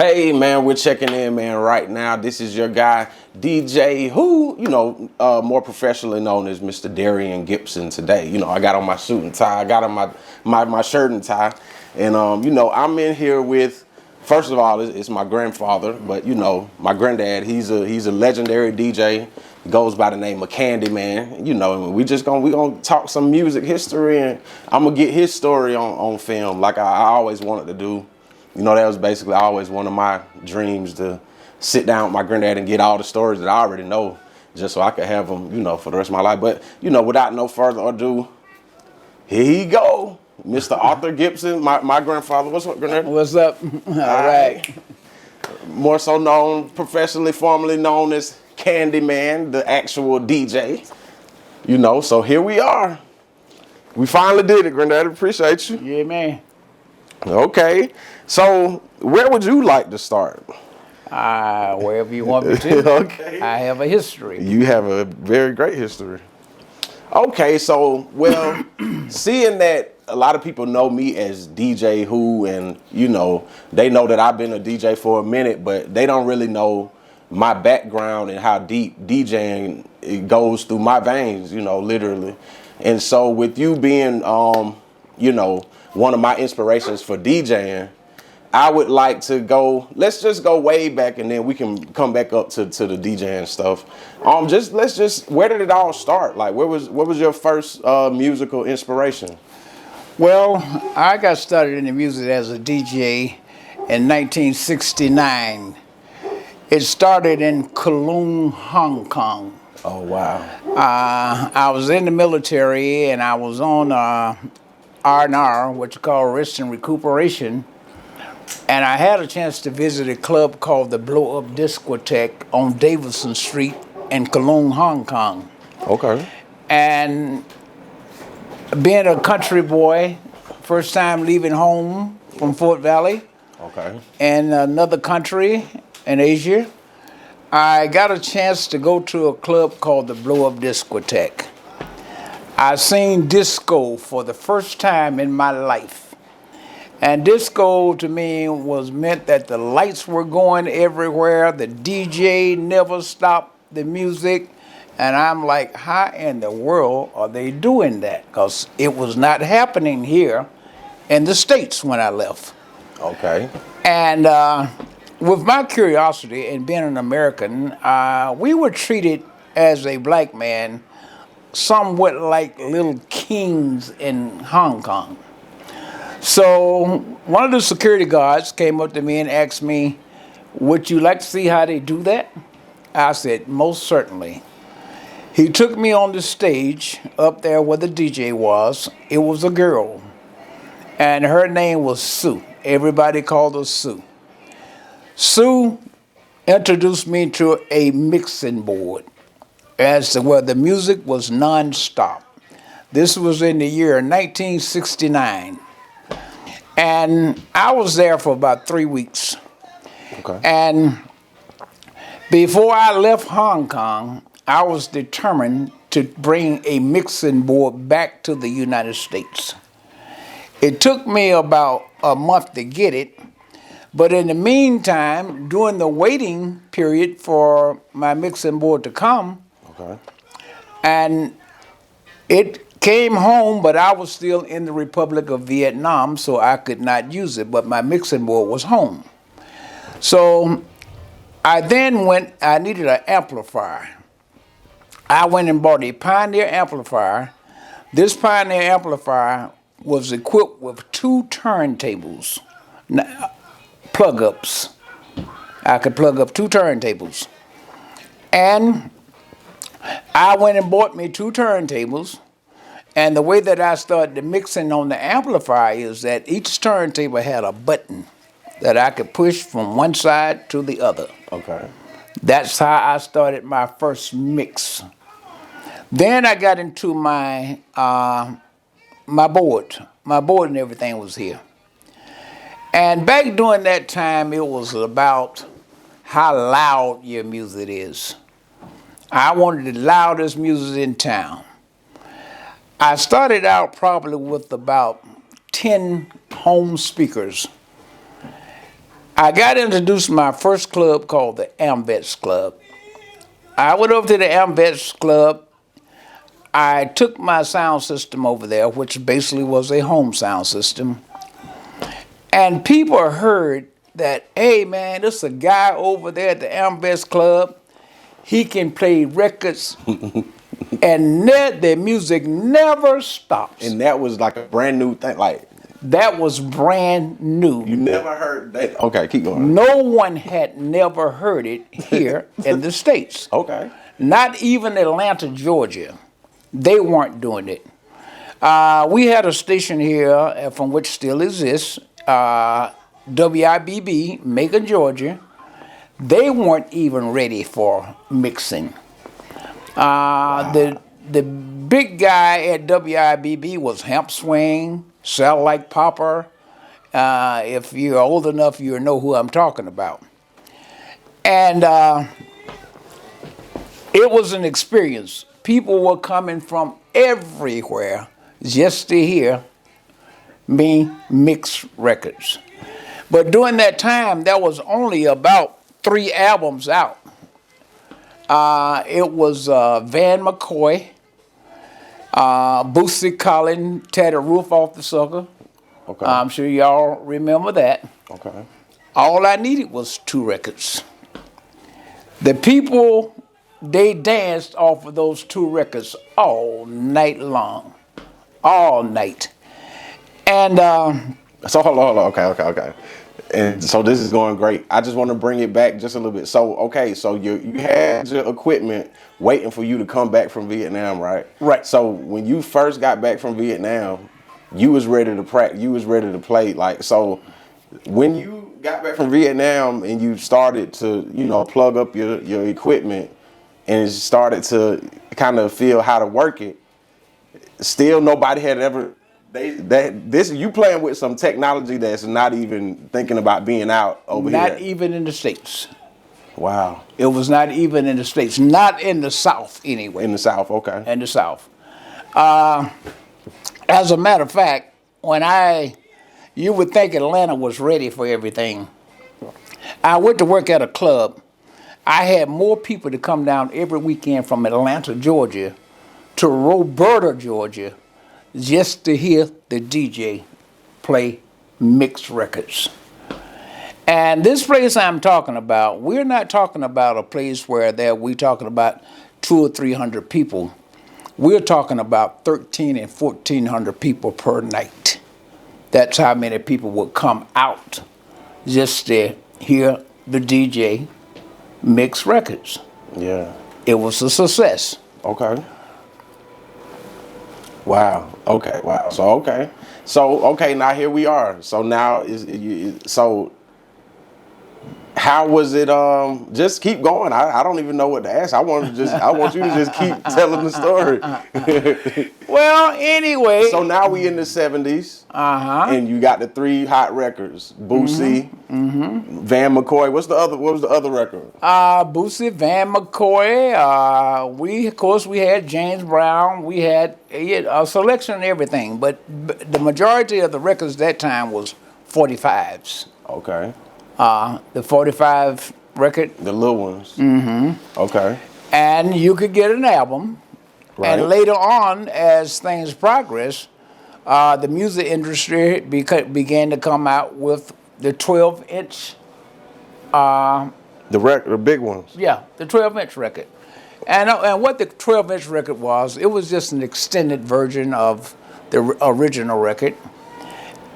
Hey man, we're checking in, man, right now. This is your guy, DJ, who, more professionally known as Mr. Darian Gibson today. I got on my suit and tie, I got on my shirt and tie. And, I'm in here with, first of all, it's my grandfather, but, my granddad, he's a legendary DJ. He goes by the name of CANDYMAN, and we gonna talk some music history, and I'm gonna get his story on film like I always wanted to do. That was basically always one of my dreams, to sit down with my granddad and get all the stories that I already know, just so I could have them, for the rest of my life. But, without no further ado, here he go, Mr. Arthur Gibson, my grandfather. What's up, granddad? What's up? All right. More so known, professionally, formerly known as CANDYMAN, the actual DJ. So here we are. We finally did it, granddad. Appreciate you. Yeah, man. Okay, so where would you like to start? Wherever you want me to. Okay. I have a history. You have a very great history. Okay, so, seeing that a lot of people know me as DJ Who, and, they know that I've been a DJ for a minute, but they don't really know my background and how deep DJing it goes through my veins, literally. And so with you being, one of my inspirations for DJing, I would like to let's just go way back, and then we can come back up to the DJing stuff. Where did it all start? Like, what was your first musical inspiration? Well, I got started in the music as a DJ in 1969. It started in Kowloon, Hong Kong. Oh, wow. I was in the military, and I was on R&R, what you call rest and recuperation, and I had a chance to visit a club called the Blow Up Discotheque on Davison Street in Kowloon, Hong Kong. Okay. And being a country boy, first time leaving home from Fort Valley, okay, in another country in Asia, I got a chance to go to a club called the Blow Up Discotheque. I seen disco for the first time in my life. And disco to me meant that the lights were going everywhere, the DJ never stopped the music, and I'm like, how in the world are they doing that? Because it was not happening here in the States when I left. Okay. And with my curiosity and being an American, we were treated as a black man somewhat like little kings in Hong Kong. So one of the security guards came up to me and asked me, would you like to see how they do that? I said, most certainly. He took me on the stage up there where the DJ was. It was a girl, and her name was Sue. Everybody called her Sue. Sue introduced me to a mixing board, as to where the music was non-stop. This was in the year 1969. And I was there for about 3 weeks. Okay. And before I left Hong Kong, I was determined to bring a mixing board back to the United States. It took me about a month to get it, but in the meantime, during the waiting period for my mixing board to come, okay, and it came home, but I was still in the Republic of Vietnam, so I could not use it, but my mixing board was home. So I needed an amplifier. I went and bought a Pioneer amplifier. This Pioneer amplifier was equipped with 2 turntables, plug-ups. I could plug up 2 turntables. And I went and bought me 2 turntables, and the way that I started the mixing on the amplifier is that each turntable had a button that I could push from one side to the other. okay. That's how I started my first mix. Then I got into my board. My board and everything was here. And back during that time, it was about how loud your music is. I wanted the loudest music in town. I started out probably with about 10 home speakers. I got introduced to my first club called the Amvets Club. I went over to the Amvets Club. I took my sound system over there, which basically was a home sound system. And people heard that, hey man, this is a guy over there at the Amvets Club. He can play records and the music never stops. And that was like a brand new thing. Like, that was brand new. you never heard that? Okay, keep going. No one had never heard it here in the States. Okay. Not even Atlanta, Georgia. They weren't doing it. We had a station here from which still exists, WIBB, Macon, Georgia. They weren't even ready for mixing. Wow. The big guy at WIBB was Hemp Swing, Satellite Popper. If you're old enough, you know who I'm talking about. And it was an experience. People were coming from everywhere just to hear me mix records. But during that time, there was only about 3 albums out. It was Van McCoy, Bootsy Collins, Tear the Roof Off the Sucker. Okay. I'm sure y'all remember that. Okay. All I needed was 2 records. The people, they danced off of those 2 records all night long. All night. And So hold on. Okay. And so this is going great. I just want to bring it back just a little bit. So, okay, so you had your equipment waiting for you to come back from Vietnam, right? Right. So when you first got back from Vietnam, you was ready to practice, you was ready to play. Like, so when you got back from Vietnam and you started to, plug up your equipment and started to kind of feel how to work it, still nobody had ever... you playing with some technology that's not even thinking about being out over here. not even in the States. Wow. It was not even in the States. Not in the South, anyway. In the South, okay. In the South. As a matter of fact, you would think Atlanta was ready for everything. I went to work at a club. I had more people to come down every weekend from Atlanta, Georgia, to Roberta, Georgia, just to hear the DJ play mixed records. And this place I'm talking about, we're not talking about a place where we're talking about 200 or 300 people. We're talking about 1,300 and 1,400 people per night. That's how many people would come out just to hear the DJ mix records. Yeah. It was a success. Okay. Wow. Okay. Wow. So now here we are. So now how was it? Just keep going. I don't even know what to ask. I want you to just keep telling the story. Well, anyway. So now we in the 70s. And you got the 3 hot records: Bootsy, Van McCoy. What was the other record? Bootsy, Van McCoy. We had James Brown. We had a selection of everything, but the majority of the records that time was 45s. Okay. The 45 record. The little ones. Okay. And you could get an album. Right. And later on, as things progress, the music industry began to come out with the 12-inch. The big ones. Yeah, the 12-inch record. And what the 12-inch record was, it was just an extended version of the original record.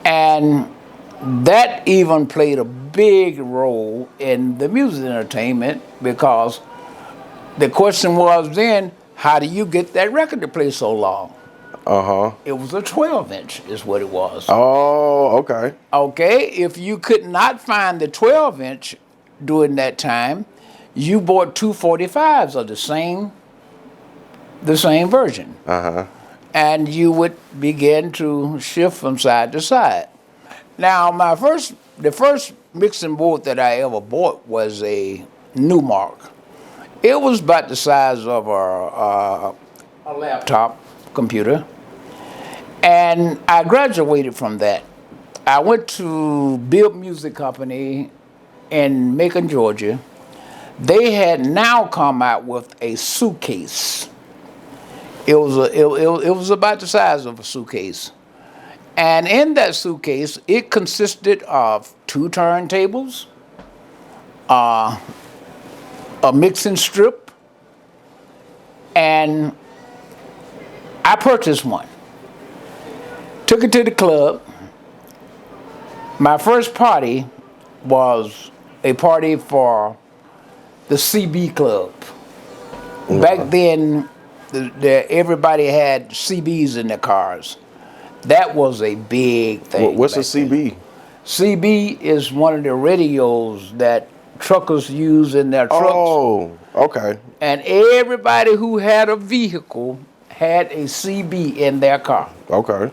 And that even played a big role in the music entertainment, because the question was then, how do you get that record to play so long? It was a 12-inch is what it was. Oh, okay. Okay, if you could not find the 12-inch during that time, you bought 2 45s of the same version. And you would begin to shift from side to side. Now, the first mixing board that I ever bought was a Newmark. It was about the size of a laptop computer. And I graduated from that. I went to Bill Music Company in Macon, Georgia, they had now come out with a suitcase. It was about the size of a suitcase. And in that suitcase, it consisted of 2 turntables, a mixing strip, and I purchased one. Took it to the club. My first party was a party for the CB Club. Back then, everybody had CBs in their cars. That was a big thing. What's a CB? CB is one of the radios that truckers use in their trucks. Oh, okay. And everybody who had a vehicle had a CB in their car. Okay.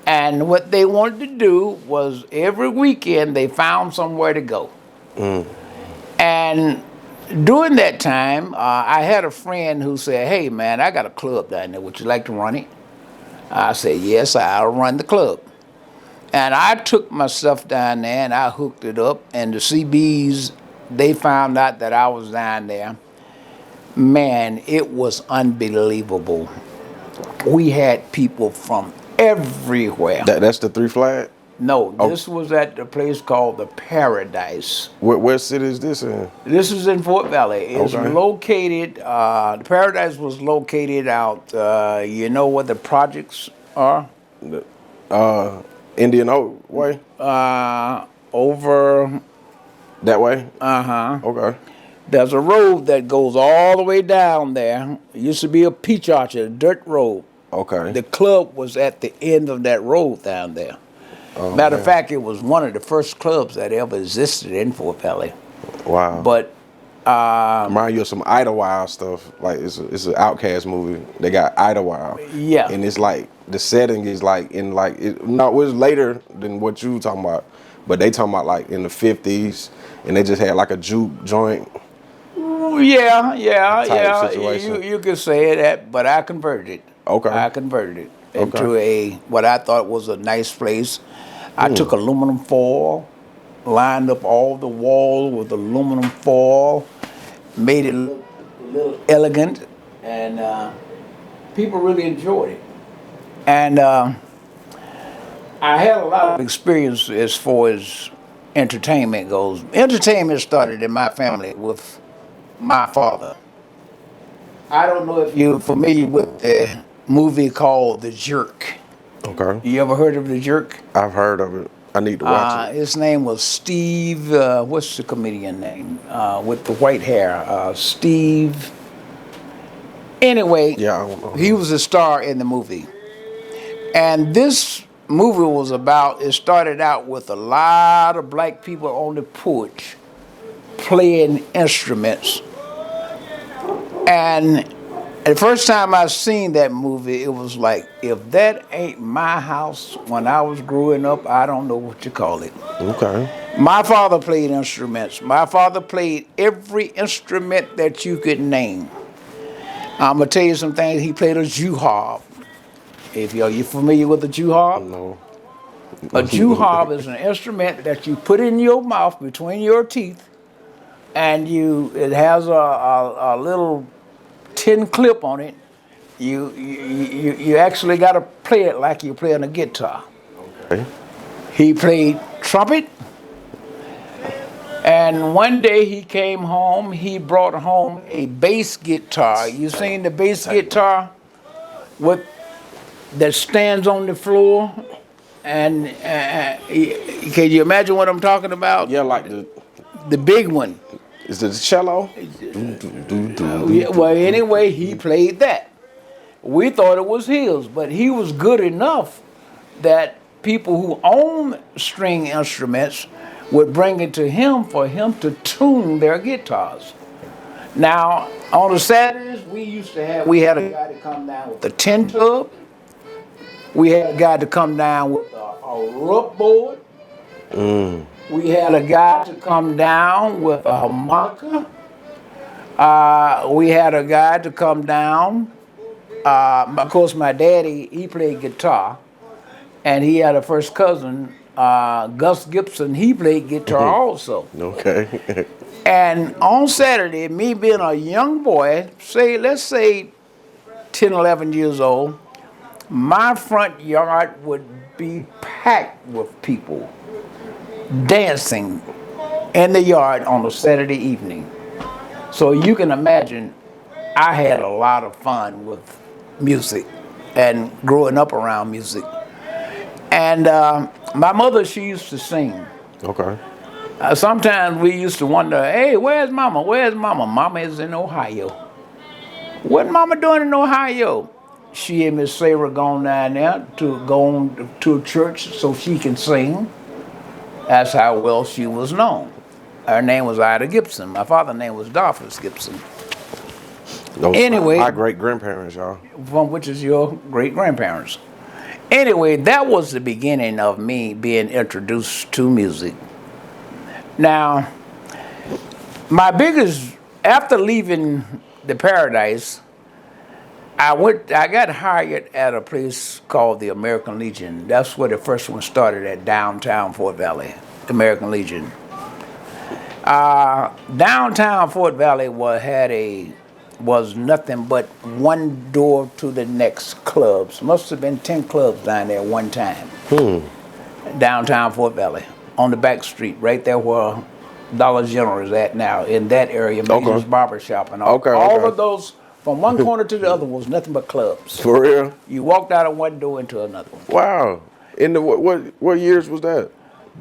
And what they wanted to do was every weekend they found somewhere to go. And during that time, I had a friend who said, "Hey man, I got a club down there. Would you like to run it?" I said, "Yes, I'll run the club." And I took myself down there and I hooked it up. And the CBs, they found out that I was down there. Man, it was unbelievable. We had people from everywhere. That's the 3 Flag? No, this was at the place called the Paradise. Where city is this in? This is in Fort Valley. It's Okay. located, the Paradise was located out, you know where the projects are? Indian Oak way? Over, That way? Okay. there's a road that goes all the way down there. It used to be a peach orchard, a dirt road. Okay. The club was at the end of that road down there. Matter of fact, it was one of the first clubs that ever existed in Fort Valley. Wow. But remind you of some Idlewild stuff. Like it's an Outcast movie. They got Idlewild. Yeah. And it's like the setting is like in like it was later than what you were talking about, but they talking about like in the 50s, and they just had like a juke joint. Yeah. situation. You could say that, but I converted it. Okay. I converted it into what I thought was a nice place. I took aluminum foil, lined up all the walls with aluminum foil, made it look a little elegant, and people really enjoyed it. And I had a lot of experience as far as entertainment goes. Entertainment started in my family with my father. I don't know if you're familiar with the movie called The Jerk. Okay. You ever heard of The Jerk? I've heard of it. I need to watch it. His name was Steve, what's the comedian name? With the white hair. Steve. Anyway, Yeah, I don't know. he was a star in the movie. And this movie was about, it started out with a lot of black people on the porch playing instruments. And the first time I seen that movie, it was like, if that ain't my house when I was growing up, I don't know what you call it. Okay. My father played instruments. My father played every instrument that you could name. I'm gonna tell you some things. He played a jew harp. If you familiar with a jew harp? No. A jew harp is an instrument that you put in your mouth between your teeth, and it has a little tin clip on it. You actually got to play it like you're playing a guitar. Okay. He played trumpet, and one day he came home. He brought home a bass guitar. You seen the bass guitar that stands on the floor? And can you imagine what I'm talking about? Yeah, like The big one. is it the cello? Yeah, well, anyway, he played that. We thought it was his, but he was good enough that people who own string instruments would bring it to him for him to tune their guitars. Now, on the Saturdays, we had a guy to come down with a tin tub. We had a guy to come down with a rope board. We had a guy to come down with a harmonica. We had a guy to come down. Of course, my daddy, he played guitar. And he had a first cousin Gus Gibson, he played guitar also. Okay. And on Saturday, me being a young boy, let's say 10, 11 years old, my front yard would be packed with people dancing in the yard on a Saturday evening. So you can imagine I had a lot of fun with music and growing up around music. And my mother, she used to sing. Okay. Sometimes we used to wonder, hey, where's Mama? Where's Mama? Mama is in Ohio. What Mama doing in Ohio? She and Miss Sarah gone down there to go on to a church so she can sing. That's how well she was known. Her name was Ida Gibson. My father's name was Godfathers Gibson. Those Anyway, my great grandparents, y'all. From which is your great grandparents. Anyway, that was the beginning of me being introduced to music. Now, after leaving the Paradise, I got hired at a place called the American Legion. That's where the first one started, at downtown Fort Valley, the American Legion. Downtown Fort Valley was nothing but one door to the next clubs. Must have been 10 clubs down there one time. Downtown Fort Valley, on the back street, right there where Dollar General is at now, in that area, Major's Barber Shop and all. All of those, from one corner to the other, was nothing but clubs. For real? You walked out of one door into another one. Wow. In the what years was that?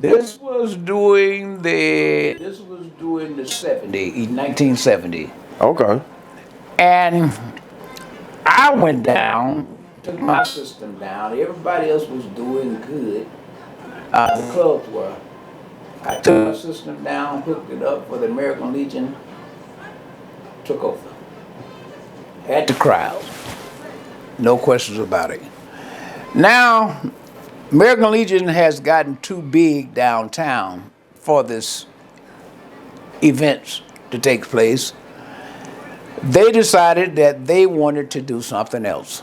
This was during the 1970. Okay. And I went down, took my system down. Everybody else was doing good. The clubs were. I took my system down, hooked it up for the American Legion, took over. Had the crowd. No questions about it. Now, American Legion has gotten too big downtown for this events to take place. They decided that they wanted to do something else.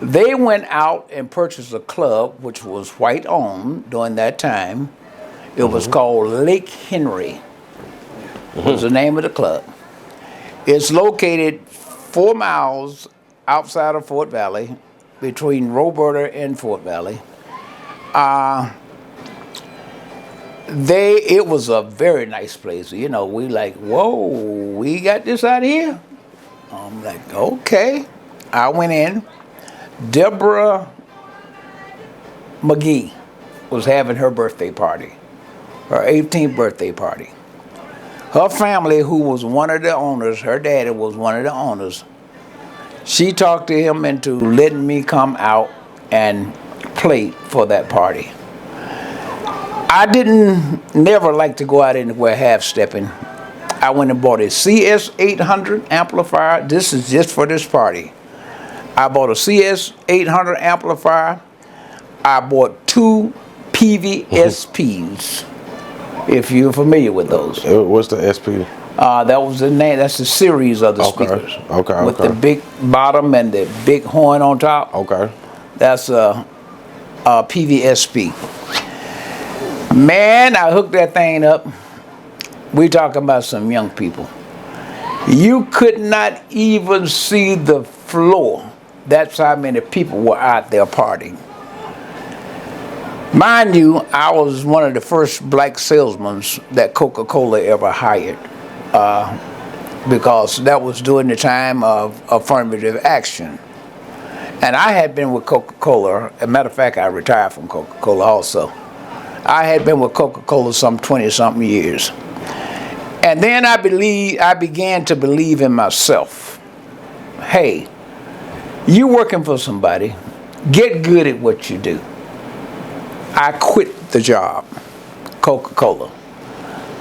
They went out and purchased a club which was white owned during that time. It was called Lake Henry. Was the name of the club. It's located 4 miles outside of Fort Valley, between Roberta and Fort Valley. It was a very nice place. You know, we like, whoa, we got this out here? I'm like, okay. I went in. Deborah McGee was having her birthday party, her 18th birthday party. Her family, who was one of the owners, her daddy was one of the owners, she talked to him into letting me come out and play for that party. I never like to go out anywhere half-stepping. I went and bought a CS800 amplifier. This is just for this party. I bought a CS800 amplifier. I bought 2 PVSPs, if you're familiar with those. What's the SP? That was the name. That's the series of the speakers. Okay. With the big bottom and the big horn on top. Okay. That's a PVSP. Man, I hooked that thing up. We talking about some young people. You could not even see the floor. That's how many people were out there partying. Mind you, I was one of the first black salesmen that Coca-Cola ever hired, because that was during the time of affirmative action. And I had been with Coca-Cola. As a matter of fact, I retired from Coca-Cola also. I had been with Coca-Cola some 20-something years. And then I began to believe in myself. Hey, you working for somebody, get good at what you do. I quit the job, Coca-Cola.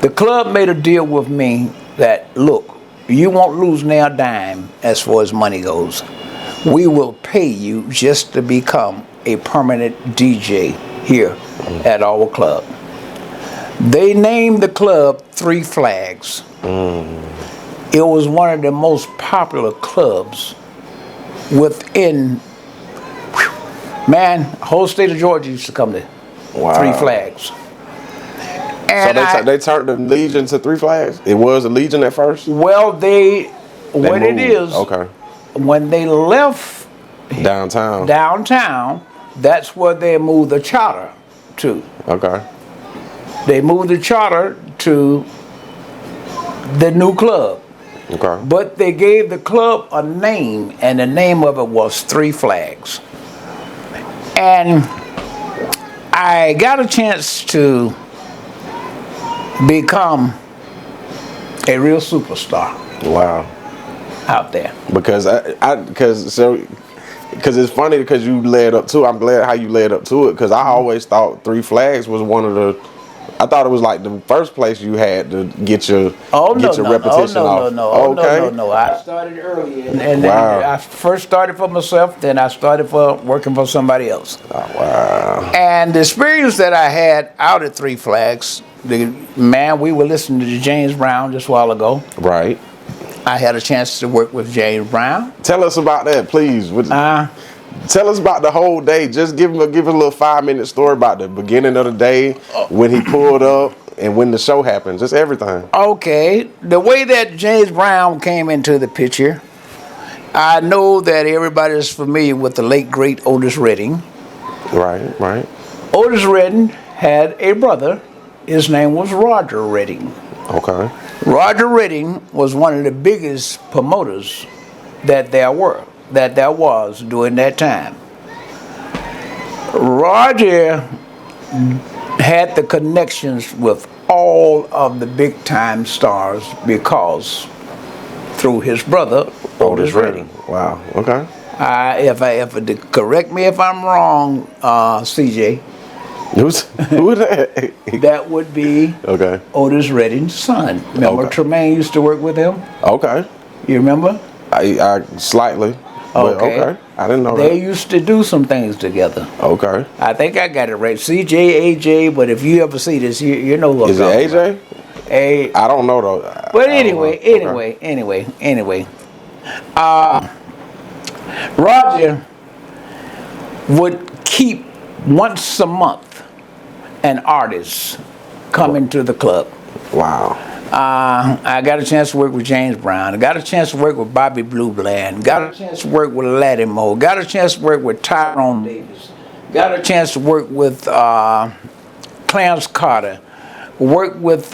The club made a deal with me that, look, you won't lose now a dime as far as money goes. We will pay you just to become a permanent DJ here at our club. They named the club Three Flags. It was one of the most popular clubs within, man, whole state of Georgia used to come there. Wow. Three Flags. And So they turned the Legion to Three Flags? It was a Legion at first? well, what it moved. is, Okay. when they left Downtown. that's where they moved the charter to. Okay. They moved the charter to the new club. Okay. But they gave the club a name, and the name of it was Three Flags. And I got a chance to become a real superstar Wow. out there. Because because it's funny because you led up to it. I'm glad how you led up to it because I always thought Three Flags was one of the. I thought it was like the first place you had to get your repetition off. No. I started early, and Wow. I first started for myself. Then I started for working for somebody else. Oh, wow. And the experience that I had out at Three Flags, we were listening to James Brown just a while ago. Right. I had a chance to work with James Brown. Tell us about that, please. Tell us about the whole day. Just give a little 5-minute story about the beginning of the day, when he pulled up, and when the show happened. Just everything. Okay, the way that James Brown came into the picture, I know that everybody's familiar with the late great Otis Redding. Right. Otis Redding had a brother. His name was Roger Redding. Okay. Roger Redding was one of the biggest promoters that there was during that time. Roger had the connections with all of the big time stars because through his brother Otis Redding. Wow. Okay. Correct me if I'm wrong, CJ. Who that? That would be Okay. Otis Redding's son. Remember Tremaine used to work with him? Okay. You remember? I slightly. But okay. I didn't know They used to do some things together. Okay. I think I got it right. CJ, AJ, but if you ever see this, you know what I'm Is it talking AJ? about. I don't know though. But I don't know. anyway. Roger would keep once a month an artist coming to the club. Wow. I got a chance to work with James Brown. I got a chance to work with Bobby Blue Bland. Got a chance to work with Lattimore. Got a chance to work with Tyrone Davis. Got a chance to work with Clarence Carter. Work with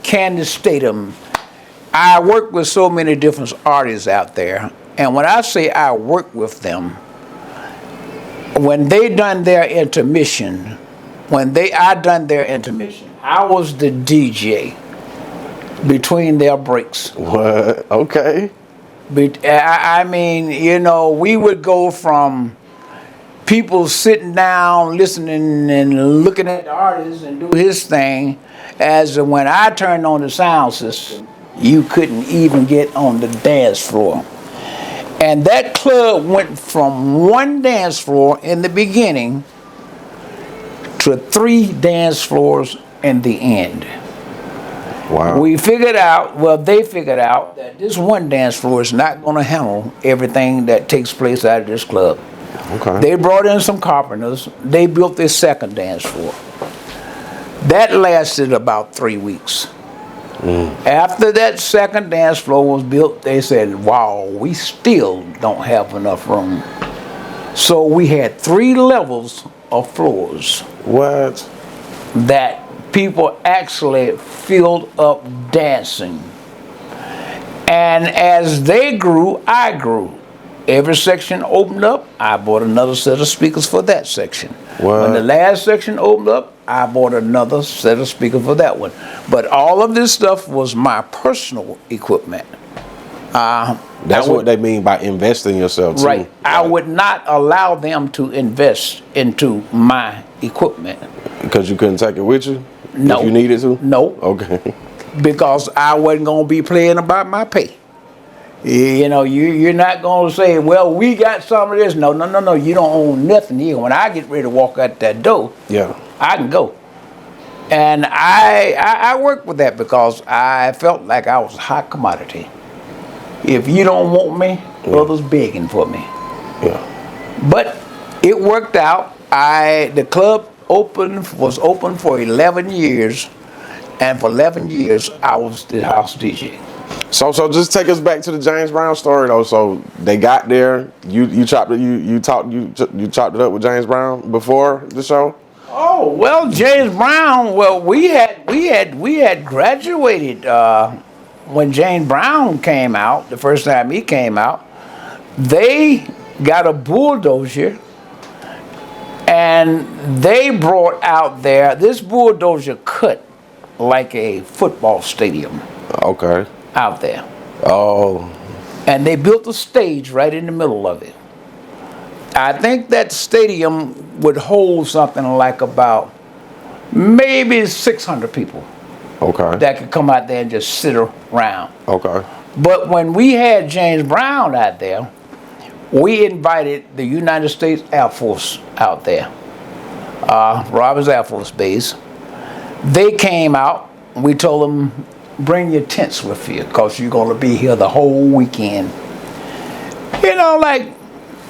Candace Statham. I work with so many different artists out there. And when I say I work with them, when they done their intermission, I was the DJ between their breaks. What? Okay. I mean, we would go from people sitting down, listening and looking at the artist and do his thing, as when I turned on the sound system, you couldn't even get on the dance floor. And that club went from one dance floor in the beginning to 3 dance floors in the end. Wow. They figured out that this one dance floor is not going to handle everything that takes place out of this club. Okay. They brought in some carpenters. They built this second dance floor. That lasted about 3 weeks. After that second dance floor was built, they said, wow, we still don't have enough room. So we had 3 levels of floors. What? That people actually filled up dancing. And as they grew, I grew. Every section opened up, I bought another set of speakers for that section. What? When the last section opened up, I bought another set of speakers for that one. But all of this stuff was my personal equipment. That's what they mean by invest in yourself too. Right. I would not allow them to invest into my equipment. Because you couldn't take it with you? No. If you needed to? No. Okay. Because I wasn't going to be playing about my pay. You're not going to say, well, we got some of this. No. You don't own nothing here. When I get ready to walk out that door, Yeah. I can go. And I worked with that because I felt like I was a hot commodity. If you don't want me, brothers begging for me. Yeah. But it worked out. The club was open for 11 years, and for 11 years I was the house DJ. So just take us back to the James Brown story though. So they got there. You chopped it up with James Brown before the show. Oh well, James Brown. Well, we had graduated when James Brown came out. The first time he came out, they got a bulldozer, and they brought out there. This bulldozer cut like a football stadium. Okay. Out there. Oh. And they built a stage right in the middle of it. I think that stadium would hold something like about maybe 600 people. Okay. That could come out there and just sit around. Okay. But when we had James Brown out there, we invited the United States Air Force out there, Roberts Air Force Base. They came out. We told them, bring your tents with you, because you're going to be here the whole weekend. You know, like,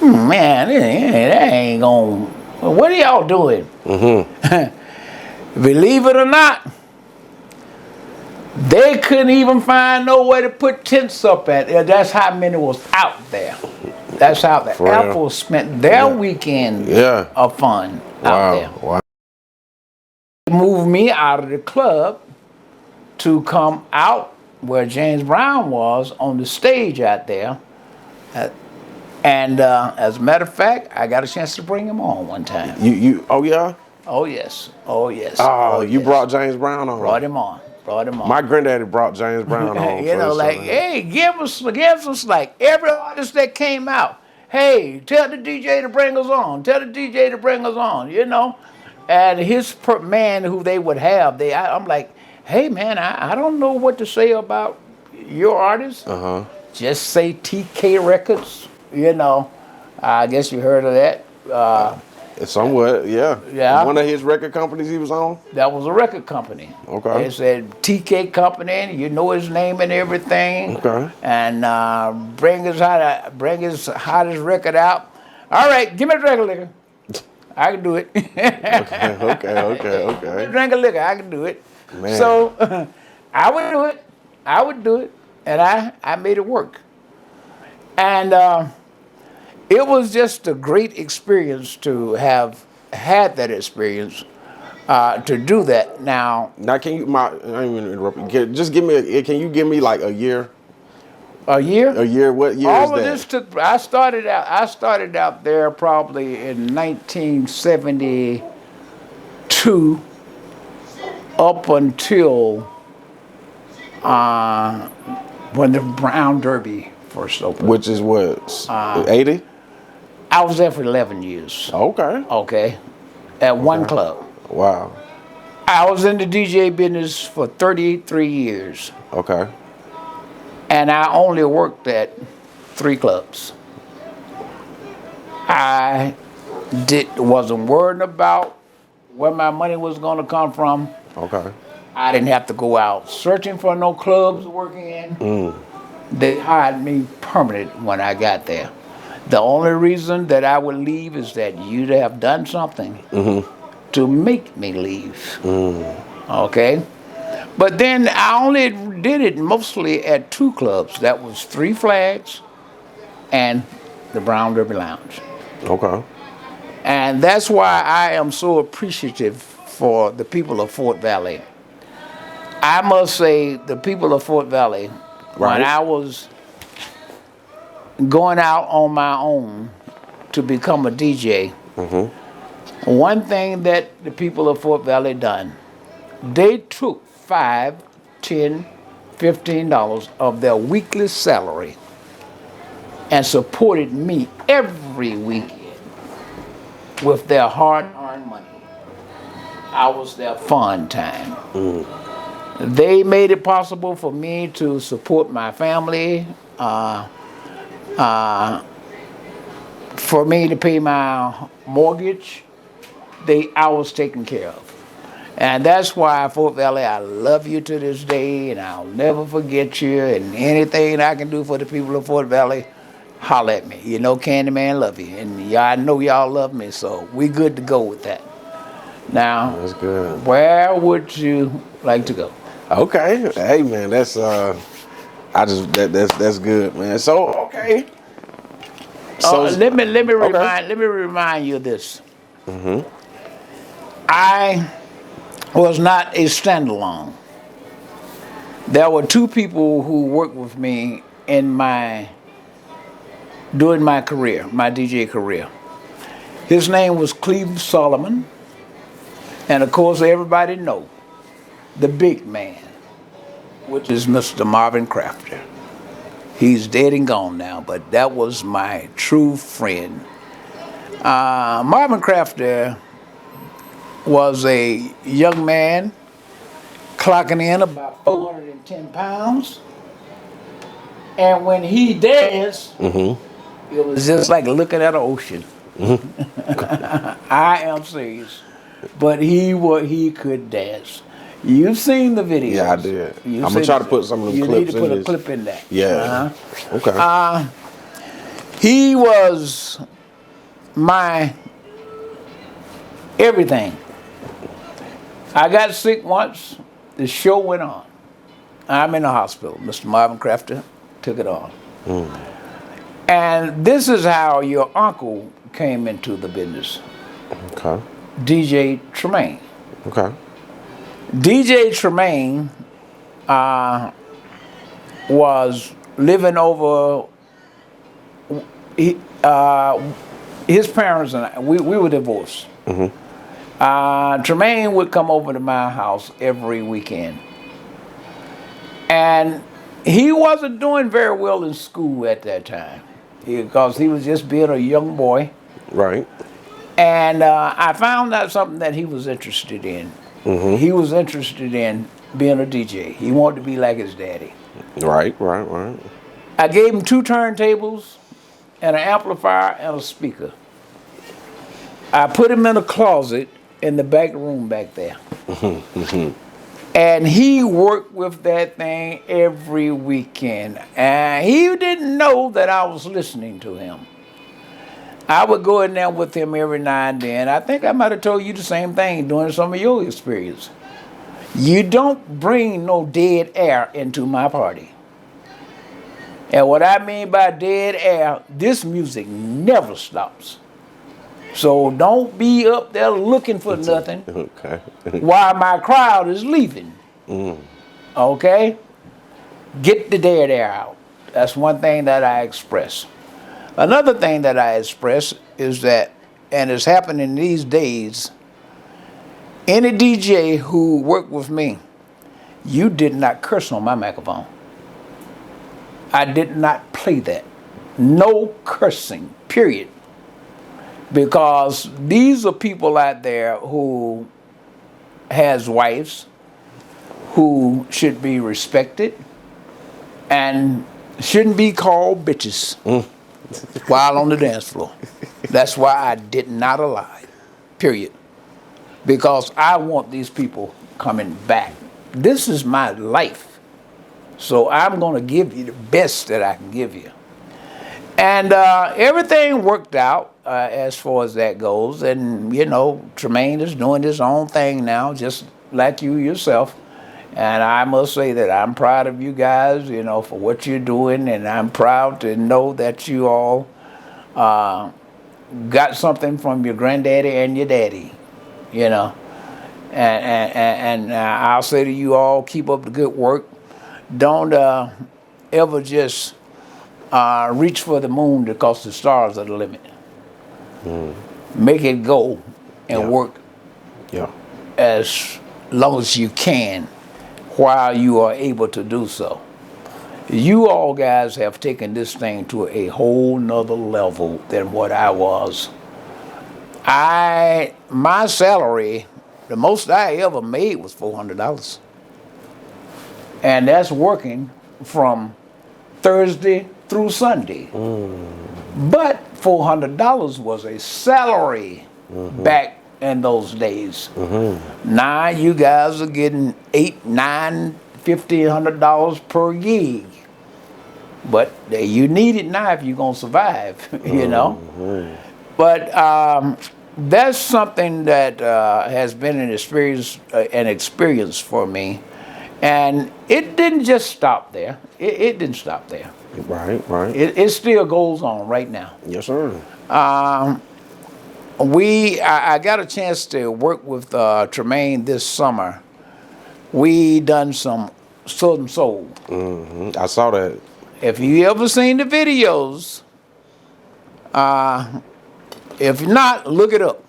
man, that ain't going to, what are y'all doing? Mm-hmm. Believe it or not, they couldn't even find nowhere to put tents up at. That's how many was out there. That's how the Air Force spent their weekend of fun out there. Wow. They moved me out of the club to come out where James Brown was on the stage out there. And as a matter of fact, I got a chance to bring him on one time. Oh yeah? Oh yes. Oh yes. Oh, you brought James Brown on. Brought him on. My granddaddy brought James Brown on. You know, like, hey, give us like every artist that came out. Hey, tell the DJ to bring us on. Tell the DJ to bring us on, you know. And his man who they would have, I'm like, hey man, I don't know what to say about your artist. Just say TK Records, you know. I guess you heard of that. Somewhat, yeah. Yeah. One of his record companies he was on? That was a record company. Okay. It said TK Company, you know his name and everything. Okay. And bring his hottest record out. All right, give me a drink of liquor. I can do it. Okay. Drink of liquor, I can do it. Man. So I would do it. And I made it work. And it was just a great experience to have had that experience, to do that. Now can you? I didn't mean to interrupt you. Just give me. Can you give me like a year? A year? A year. What year All is of that? this took. I started out there probably in 1972, up until when the Brown Derby first opened. Which is what? 80. I was there for 11 years. Okay. Okay. At one club. Wow. I was in the DJ business for 33 years. Okay. And I only worked at 3 clubs. I wasn't worried about where my money was going to come from. Okay. I didn't have to go out searching for no clubs to work in. They hired me permanent when I got there. The only reason that I would leave is that you'd have done something to make me leave. Okay? But then I only did it mostly at 2 clubs. That was 3 Flags and the Brown Derby Lounge. Okay. And that's why I am so appreciative for the people of Fort Valley. I must say, the people of Fort Valley, when I was going out on my own to become a DJ, one thing that the people of Fort Valley done, they took $5, $10, $15 of their weekly salary and supported me every weekend with their hard-earned money. I was their fun time. They made it possible for me to support my family, for me to pay my mortgage. I was taken care of. And that's why, Fort Valley, I love you to this day, and I'll never forget you. And anything I can do for the people of Fort Valley, holler at me. You know, CANDYMAN love you, and I know y'all love me, so we good to go with that. Now, That's good. where would you like to go? Okay. Hey man, that's that's good, man. So okay. So Let me okay. remind you of this. I was not a standalone. There were two people who worked with me during my career, my DJ career. His name was Cleve Solomon, and of course everybody know the big man, which is Mr. Marvin Crafter. He's dead and gone now, but that was my true friend. Marvin Crafter was a young man clocking in about 410 pounds. And when he danced, it was just like looking at an ocean. I am serious. But he could dance. You've seen the videos. Yeah, I did. I'm gonna try to put some of them clips in. You need to put a clip in there. Yeah. Okay. He was my everything. I got sick once. The show went on. I'm in the hospital. Mr. Marvin Crafter took it on. And this is how your uncle came into the business. Okay. DJ Tremaine. Okay. DJ Tremaine was living over. His parents and I, we were divorced. Tremaine would come over to my house every weekend. And he wasn't doing very well in school at that time because he was just being a young boy. Right. And I found out something that he was interested in. He was interested in being a DJ. He wanted to be like his daddy. Right. I gave him 2 turntables and an amplifier and a speaker. I put him in a closet in the back room back there. And he worked with that thing every weekend. And he didn't know that I was listening to him. I would go in there with him every now and then. I think I might have told you the same thing during some of your experience. You don't bring no dead air into my party. And what I mean by dead air, this music never stops. So don't be up there looking for nothing while my crowd is leaving. Okay? Get the dead air out. That's one thing that I express. Another thing that I express is that, and it's happening these days, any DJ who worked with me, you did not curse on my microphone. I did not play that. No cursing, period. Because these are people out there who has wives, who should be respected, and shouldn't be called bitches while on the dance floor. That's why I did not allow it, period. Because I want these people coming back. This is my life. So I'm going to give you the best that I can give you. And everything worked out as far as that goes. And, you know, Tremaine is doing his own thing now, just like you yourself. And I must say that I'm proud of you guys, you know, for what you're doing. And I'm proud to know that you all got something from your granddaddy and your daddy, you know. And I'll say to you all, keep up the good work. Don't ever just reach for the moon because the stars are the limit. Make it go and work as long as you can while you are able to do so. You all guys have taken this thing to a whole nother level than what I was. My salary, the most I ever made was $400. And that's working from Thursday through Sunday. But $400 was a salary back in those days. Now you guys are getting $800, $900, $1,500 per gig. But you need it now if you're gonna survive, you know. But that's something that has been an experience for me, and it didn't just stop there. It didn't stop there. Right, right. It still goes on right now. Yes, sir. I got a chance to work with Tremaine this summer. We done some Southern Soul. I saw that. If you ever seen the videos, if not, look it up.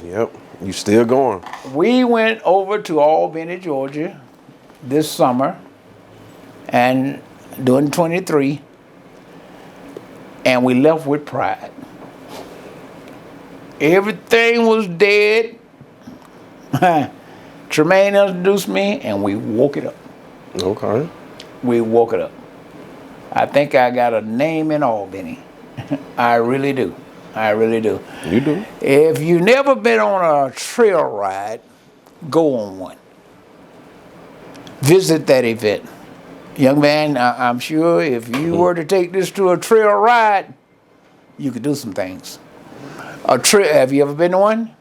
Yep. You still going? We went over to Albany, Georgia this summer and doing 23, and we left with pride. Everything was dead. Tremaine introduced me, and we woke it up. Okay. We woke it up. I think I got a name in Albany. I really do. I really do. You do. If you've never been on a trail ride, go on one. Visit that event. Young man, I'm sure if you were to take this to a trail ride, you could do some things. Have you ever been to one?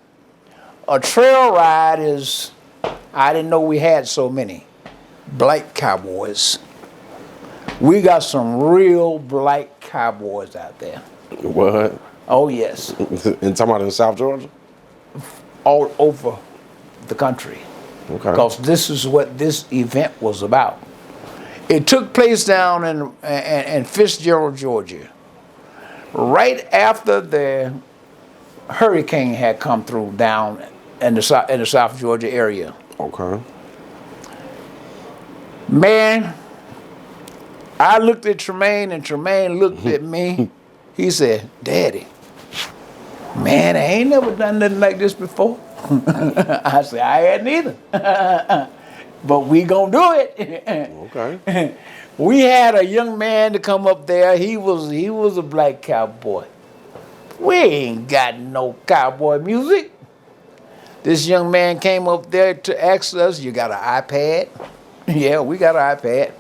A trail ride is, I didn't know we had so many. Black cowboys. We got some real black cowboys out there. What? Oh, yes. And talking about in South Georgia? All over the country. Okay. Because this is what this event was about. It took place down in Fitzgerald, Georgia. Right after the hurricane had come through down in the South Georgia area. Okay. Man, I looked at Tremaine and Tremaine looked at me. He said, "Daddy, man, I ain't never done nothing like this before." I said, "I hadn't either." But we gonna do it. Okay. We had a young man to come up there. He was a black cowboy. We ain't got no cowboy music. This young man came up there to ask us, "You got an iPad?" Yeah, we got an iPad.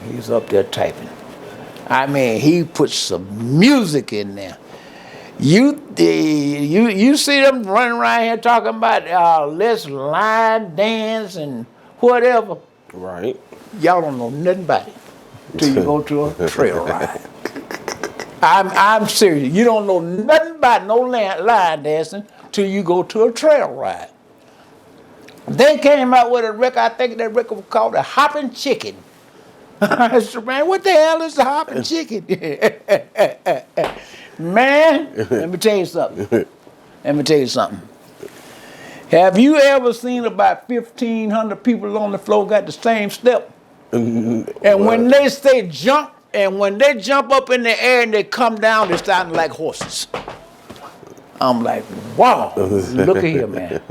He's up there typing. I mean, he put some music in there. You see them running around here talking about let's line dance and whatever. Right. Y'all don't know nothing about it till you go to a trail ride. I'm serious. You don't know nothing about no line dancing till you go to a trail ride. They came out with a record. I think that record was called "The Hoppin' Chicken." I said, "Man, what the hell is the hopping chicken?" Man, let me tell you something. Let me tell you something. Have you ever seen about 1,500 people on the floor got the same step? And when they say jump, and when they jump up in the air and they come down, they're starting like horses. I'm like, wow, look at here, man.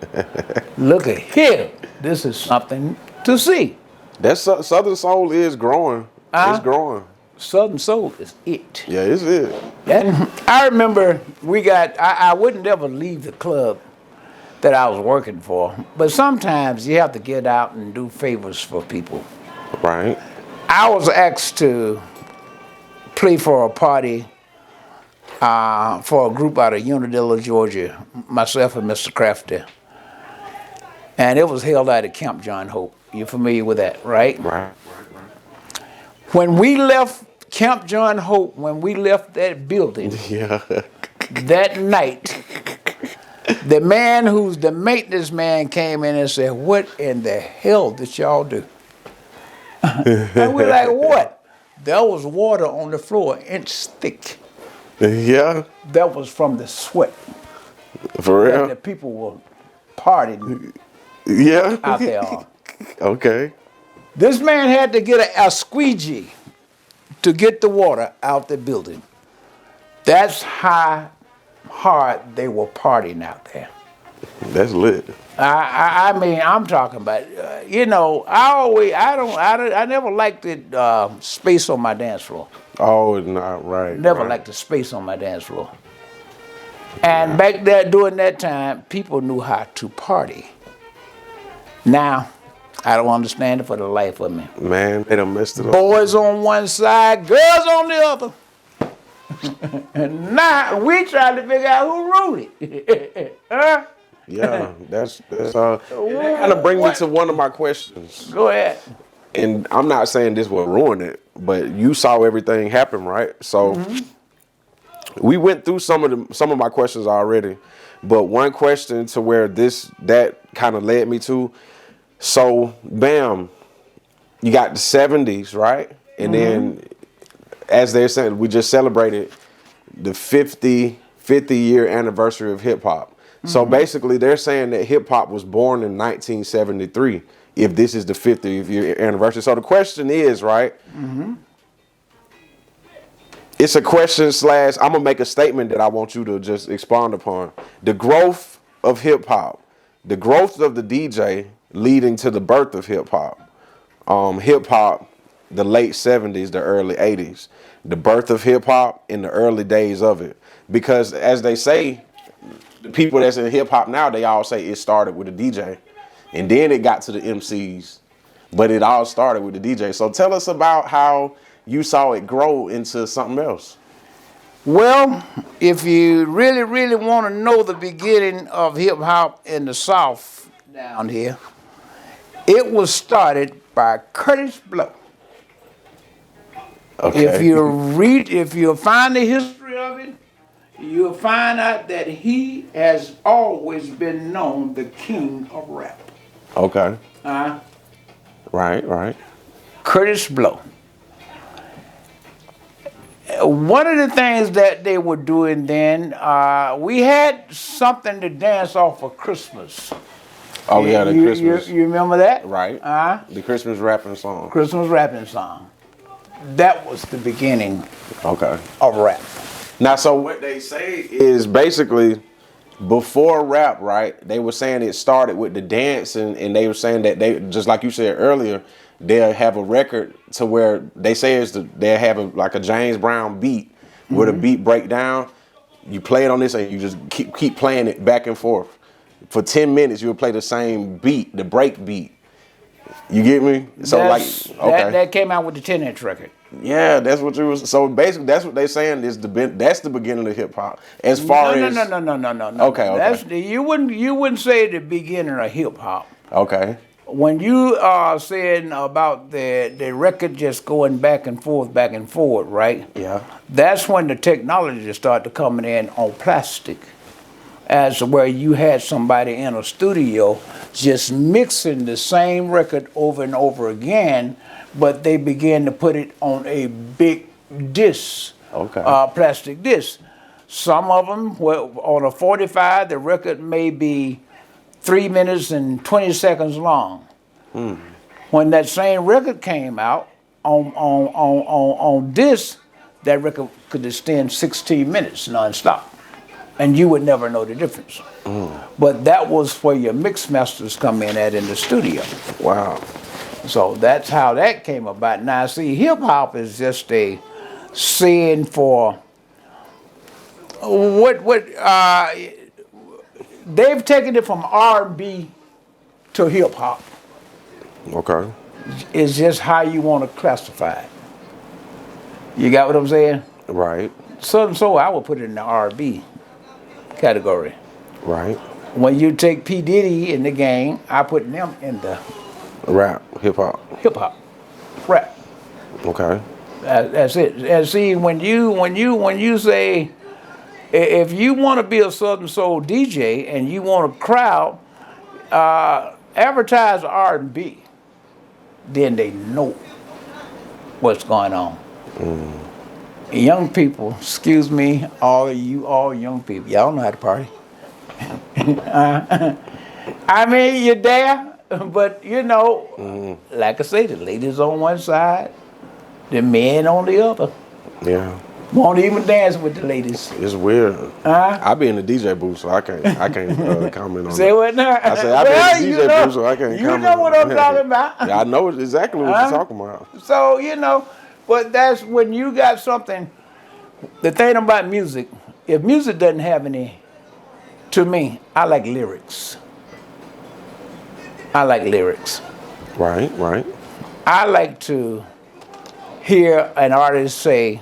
Look at here. This is something to see. That Southern Soul is growing. It's growing. Southern Soul is it. Yeah, it's it. And I remember I wouldn't ever leave the club that I was working for, but sometimes you have to get out and do favors for people. Right. I was asked to play for a party for a group out of Unadilla, Georgia, myself and Mr. Crafty. And it was held out at Camp John Hope. You're familiar with that, right? Right. When we left Camp John Hope, when we left that building, Yeah. that night, the man who's the maintenance man came in and said, "What in the hell did y'all do?" And we're like, "What?" There was water on the floor, an inch thick. Yeah. That was from the sweat. For real? And the people were partying Yeah. out there. Okay. This man had to get a squeegee to get the water out the building. That's how hard they were partying out there. That's lit. I mean, I'm talking about, I never liked the space on my dance floor. Oh, not right. Never right. liked the space on my dance floor. And back there during that time, people knew how to party. Now, I don't understand it for the life of me. Man, they done messed it up. Boys on one side, girls on the other. Now we trying to figure out who wrote it. Huh? Yeah, that's and that kind of brings me to one of my questions. Go ahead. And I'm not saying this will ruin it, but you saw everything happen, right? So we went through some of my questions already, but one question to where that kind of led me to. So, bam, you got the 70s, right? And then, as they're saying, we just celebrated the 50 year anniversary of hip hop. So basically, they're saying that hip hop was born in 1973. If this is the 50th year anniversary. So the question is, right? It's a question / I'm going to make a statement that I want you to just expound upon. The growth of hip hop, the growth of the DJ leading to the birth of hip hop. Hip hop, the late 70s, the early 80s. The birth of hip hop in the early days of it. Because as they say, the people that's in hip hop now, they all say it started with a DJ. And then it got to the MCs, but it all started with the DJ. So tell us about how you saw it grow into something else. Well, if you really, really want to know the beginning of hip hop in the South down here, it was started by Curtis Blow. Okay. If you find the history of it, you'll find out that he has always been known the king of rap. Okay. Right. Curtis Blow. One of the things that they were doing then, we had something to dance off for Christmas. Oh, yeah, the Christmas. You remember that? Right. The Christmas rapping song. Christmas rapping song. That was the beginning of rap. Now, so what they say is basically before rap, right? They were saying it started with the dance, and they were saying that they, just like you said earlier, they'll have a record to where they say they'll have like a James Brown beat where the beat break down. You play it on this and you just keep playing it back and forth. For 10 minutes, you'll play the same beat, the break beat. You get me? So that came out with the 10-inch record. Yeah, that's what you was. So basically, that's what they're saying is that's the beginning of hip hop. As far as no. Okay. You wouldn't say the beginning of hip hop. Okay. When you are saying about the record just going back and forth, right? Yeah. That's when the technology started coming in on plastic, as to where you had somebody in a studio just mixing the same record over and over again, but they began to put it on a big disc, plastic disc. Some of them were on a 45. The record may be 3 minutes and 20 seconds long. When that same record came out on disc, that record could extend 16 minutes nonstop, and you would never know the difference. But that was where your mix masters come in in the studio. Wow. So that's how that came about. Now, see, hip hop is just a saying for they've taken it from R&B to hip hop. Okay. It's just how you want to classify it. You got what I'm saying? Right. So I would put it in the R&B category. Right. When you take P. Diddy in the game, I put them in the rap, hip hop, rap. Okay. That's it. And see, when you say, if you want to be a Southern Soul DJ and you want a crowd, advertise R&B, then they know what's going on. Young people, excuse me, all young people, y'all know how to party. I mean, you're there, but you know, like I say, the ladies on one side, the men on the other. Yeah. Won't even dance with the ladies. It's weird. I be in the DJ booth, so I can't comment on Say that. what now? I say I be in the DJ booth, so I can't comment. You know what I'm talking about. Yeah, I know exactly what you're talking about. So, you know, but that's when you got something, the thing about music, if music doesn't have any, to me, I like lyrics. Right. I like to hear an artist say,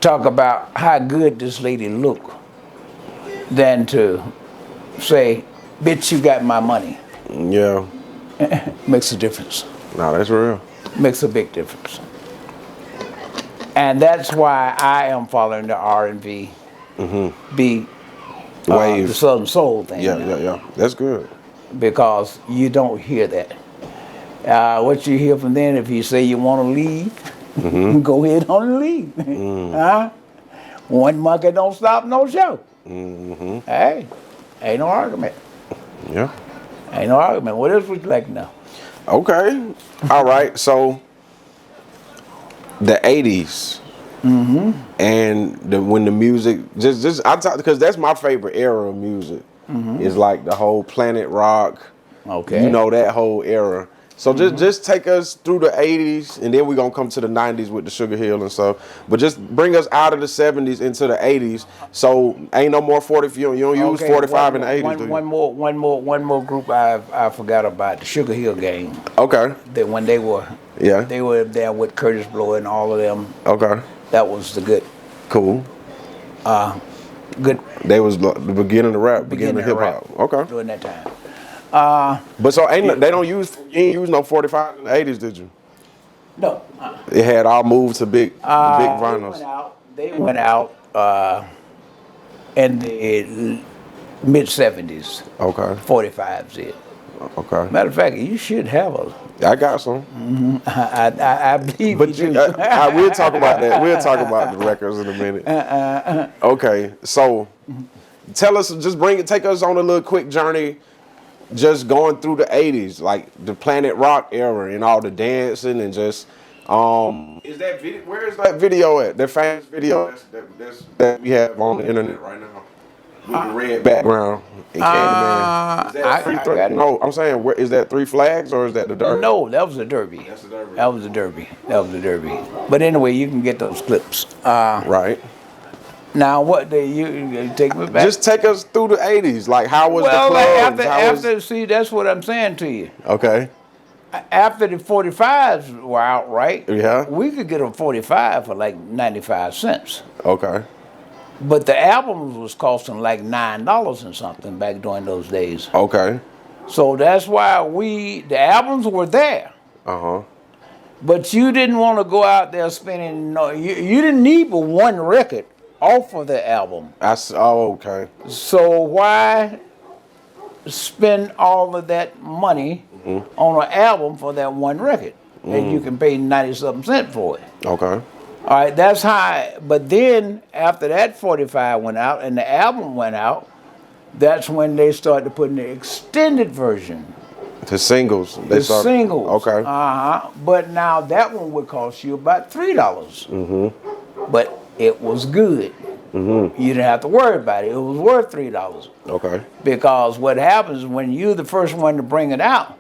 talk about how good this lady look than to say, bitch, you got my money. Yeah. Makes a difference. No, that's real. Makes a big difference. And that's why I am following the R&B, B, Wave. the Southern Soul thing. Yeah. That's good. Because you don't hear that. What you hear from them, if you say you want to leave, go ahead on and leave. One monkey don't stop no show. Hey, ain't no argument. Yeah. Ain't no argument. What else would you like to know? Okay. All right. So the 80s and when the music just I talk because that's my favorite era of music. Is like the whole Planet Rock. Okay. You know, that whole era. So just take us through the 80s, and then we're going to come to the 90s with the Sugar Hill and stuff. But just bring us out of the 70s into the 80s. So ain't no more 40, you don't use 45 in the 80s, do you? One more group I forgot about, the Sugar Hill Gang. Okay. That when they were there with Curtis Blow and all of them. Okay. That was the good. Cool. Good. They was the beginning of rap, beginning of hip hop. Okay. During that time. But so you ain't use no 45 in the 80s, did you? No. It had all moved to big vinyls. They went out in the mid 70s. Okay. 45s did. Okay. Matter of fact, you should have a. I got some. I believe But you do. we'll talk about that. We'll talk about the records in a minute. Okay, so tell us, take us on a little quick journey, just going through the 80s, like the Planet Rock era and all the dancing and just, is that video, where is that video at? That famous video that we have on the internet right now with the red background and CANDYMAN. Is that no, I'm saying, where is that Three Flags or is that the Derby? No, that was the Derby. That's the Derby. That was the Derby. That was the Derby. But anyway, you can get those clips. Right. Now, what you take me back? Just take us through the 80s. Like, how was the clubs? See, that's what I'm saying to you. Okay. After the 45s were out, right? Yeah. We could get a 45 for like 95 cents. Okay. But the albums was costing like $9 and something back during those days. Okay. So that's why the albums were there. But you didn't want to go out there spending, you didn't need but one record off of the album. Okay. So why spend all of that money on an album for that one record? And you can pay 90-something cents for it. Okay. All right, that's high. But then after that 45 went out and the album went out, that's when they started putting the extended version. The singles. Singles. Okay. But now that one would cost you about $3. But it was good. You didn't have to worry about it. It was worth $3. Okay. Because what happens when you're the first one to bring it out,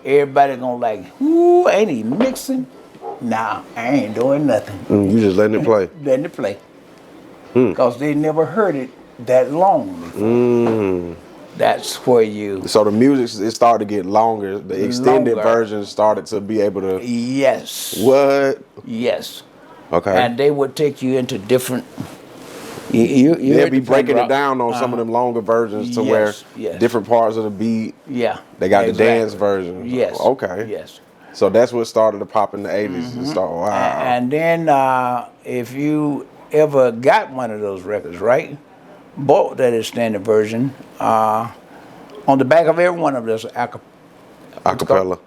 everybody gonna like, ooh, ain't he mixing? Nah, I ain't doing nothing. You just letting it play. Letting it play. Because they never heard it that long before. That's where you. So the music, it started to get longer. The extended version started to be able to. Yes. What? Yes. Okay. And they would take you into different. They'd be breaking it down on some of them longer versions to where different parts of the beat. Yeah. They got the dance version. Yes. Okay. Yes. So that's what started to pop in the 80s. Wow. And then if you ever got one of those records, right? Bought that extended version, on the back of every one of those acapella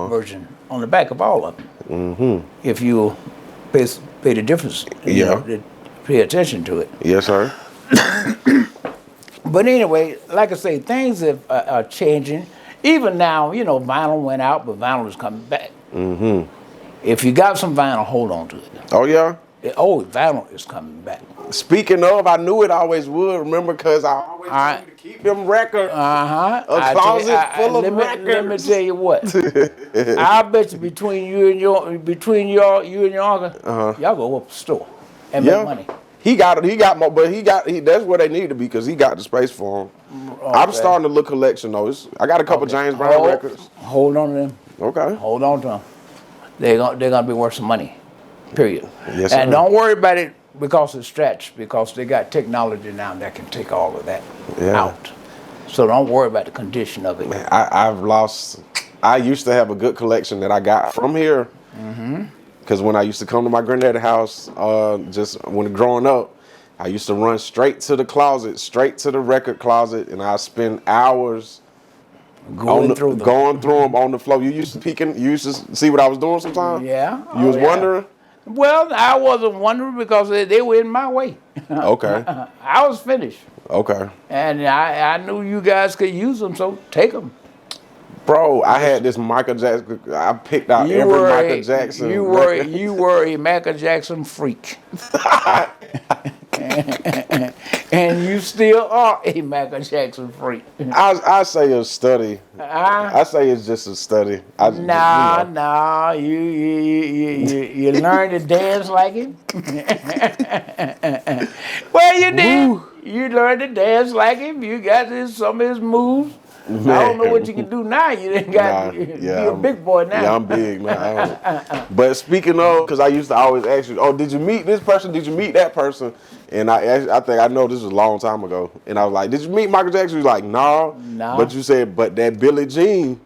version, on the back of all of them. If you pay the difference, pay attention to it. Yes, sir. But anyway, like I say, things are changing. Even now, vinyl went out, but vinyl is coming back. If you got some vinyl, hold on to it. Oh, yeah? Vinyl is coming back. Speaking of, I knew it always would. Remember, because I always wanted to keep them records. A closet full of records. Let me tell you what. I bet you between you and your uncle, y'all go up the store and make money. He got more, but that's where they need to be because he got the space for them. Okay. I'm starting to look collection though. I got a couple James Brown records. Hold on to them. Okay. Hold on to them. They're gonna be worth some money. Period. Yes, And sir. don't worry about it because it's stretched, because they got technology now that can take all of that out. So don't worry about the condition of it. Man, I've lost. I used to have a good collection that I got from here. Because when I used to come to my granddad's house, just when growing up, I used to run straight to the closet, straight to the record closet, and I spend hours Going through them. going through them on the floor. You used to peeking. You used to see what I was doing sometimes. Yeah. You was wondering. Well, I wasn't wondering because they were in my way. Okay. I was finished. Okay. And I knew you guys could use them, so take them. Bro, I had this Michael Jackson. I picked out every Michael Jackson. You were a Michael Jackson freak. And you still are a Michael Jackson freak. I say a study. I say it's just a study. Nah, you learned to dance like him. Well, you did. Woo. You learned to dance like him. You got some of his moves. I don't know what you can do now. You didn't got be a big boy now. Yeah, I'm big, man. But speaking of, because I used to always ask you, oh, did you meet this person? Did you meet that person? And I think I know this was a long time ago. And I was like, did you meet Michael Jackson? You was like, no. Nah. But you said, but that Billie Jean,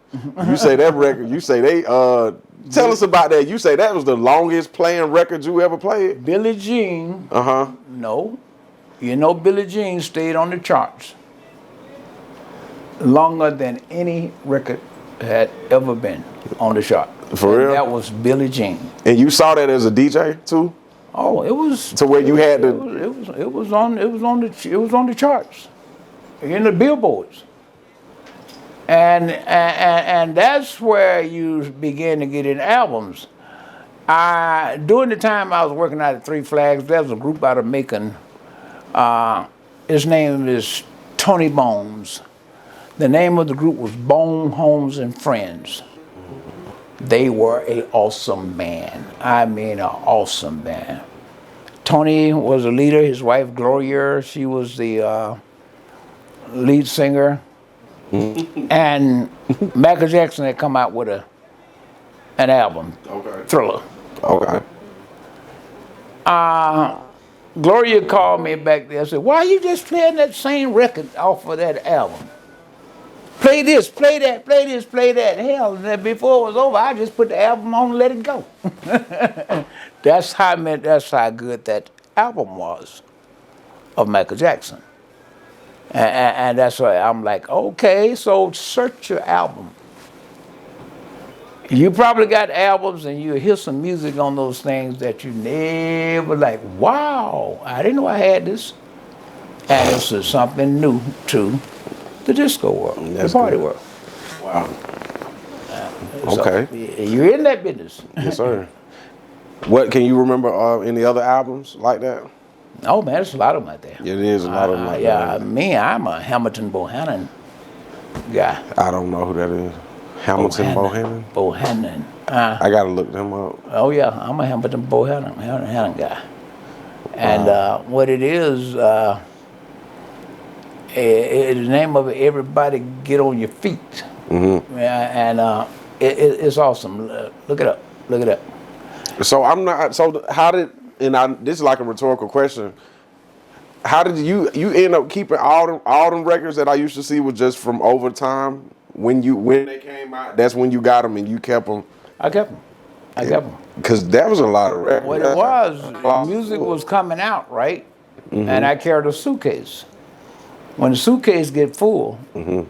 you say that record, you say they, tell us about that. You say that was the longest playing record you ever played? Billie Jean. Uh-huh. No. You know Billie Jean stayed on the charts longer than any record had ever been on the chart. For real? That was Billie Jean. And you saw that as a DJ too? Oh, it was To where you had to. it was on the charts, in the billboards, and that's where you begin to get in albums. During the time I was working out at Three Flags, there was a group out of Macon. His name is Tony Bones. The name of the group was Bone Homes and Friends. They were an awesome band. I mean, an awesome band. Tony was the leader. His wife, Gloria, she was the lead singer. And Michael Jackson had come out with an album, Thriller. Okay. Gloria called me back there and said, why are you just playing that same record off of that album? Play this, play that, play this, play that. Hell, before it was over, I just put the album on and let it go. That's how good that album was of Michael Jackson. And that's why I'm like, okay, so search your album. You probably got albums and you hear some music on those things that you never like, wow, I didn't know I had this. And this is something new to the disco world, the party world. Wow. Okay. So, you're in that business. Yes, sir. What can you remember? Any other albums like that? Oh man, there's a lot of them out there. It is a lot of them like yeah, that. I'm a Hamilton Bohannon guy. I don't know who that is. Hamilton Bohannon? Bohannon. I gotta look them up. Oh yeah, I'm a Hamilton Bohannon guy. And what it is, the name of it, Everybody Get on Your Feet. Mm-hmm. And it's awesome. Look it up. So how did, this is like a rhetorical question. How did you end up keeping all them records that I used to see was just from over time? When they came out, that's when you got them and you kept them. I kept them. Because that was a lot of records. What it was, music was coming out, right? Mm-hmm. And I carried a suitcase. When the suitcase get full,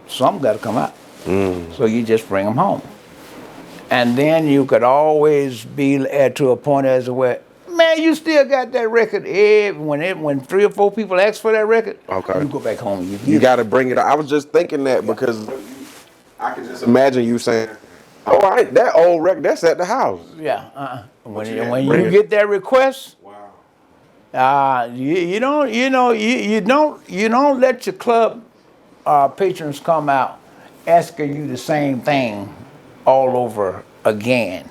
something got to come out. So you just bring them home. And then you could always be to a point as where, man, you still got that record. When 3 or 4 people ask for that record, you go back home. You got to bring it. I was just thinking that because I can just imagine you saying, "Oh, that old record, that's at the house." Yeah. When you get that request, you don't let your club patrons come out asking you the same thing all over again.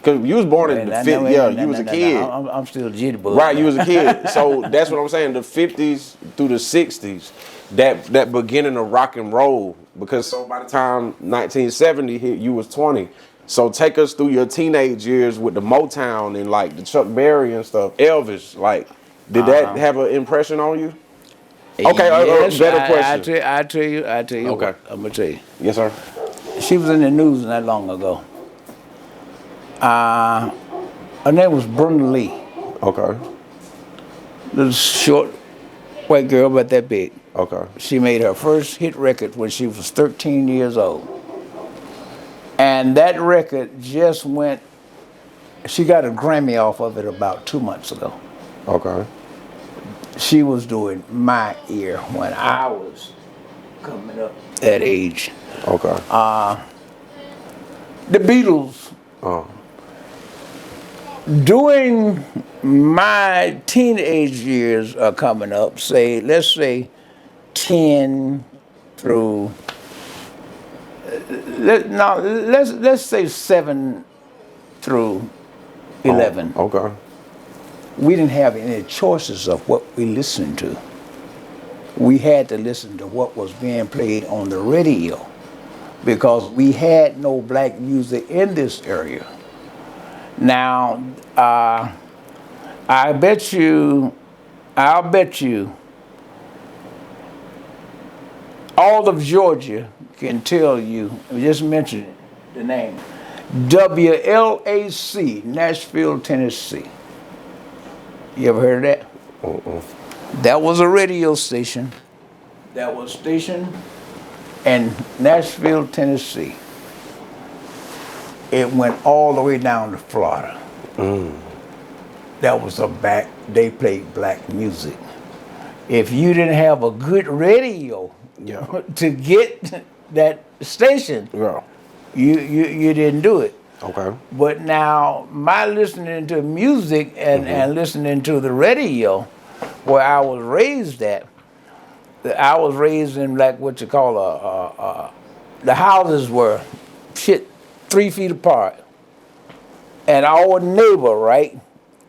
Cause you was born in the 50s. Yeah, you was a kid. I'm still jitterbug. Right, you was a kid. So that's what I'm saying. The 50s through the 60s, that beginning of rock and roll. Because so by the time 1970 hit, you was 20. So take us through your teenage years with the Motown and like the Chuck Berry and stuff. Elvis, like, did that have an impression on you? Okay, yes, better question. I tell you. Okay. What, I'm gonna tell you. Yes, sir. She was in the news not long ago. Her name was Brenda Lee. Okay. Little short white girl about that big. Okay. She made her first hit record when she was 13 years old. And that record just went, she got a Grammy off of it about 2 months ago. Okay. She was doing my ear when I was coming up that age. Okay. The Beatles. During my teenage years are coming up, let's say 10 through, let's say 7 through 11. Okay. We didn't have any choices of what we listened to. We had to listen to what was being played on the radio because we had no black music in this area. Now, I'll bet you, all of Georgia can tell you, just mention the name, WLAC, Nashville, Tennessee. You ever heard of that? That was a radio station that was stationed in Nashville, Tennessee. It went all the way down to Florida. That was they played black music. If you didn't have a good radio to get that station, you didn't do it. Okay. But now my listening to music and listening to the radio, where I was raised at, I was raised in like what you call the houses were 3 feet apart. And our neighbor, right,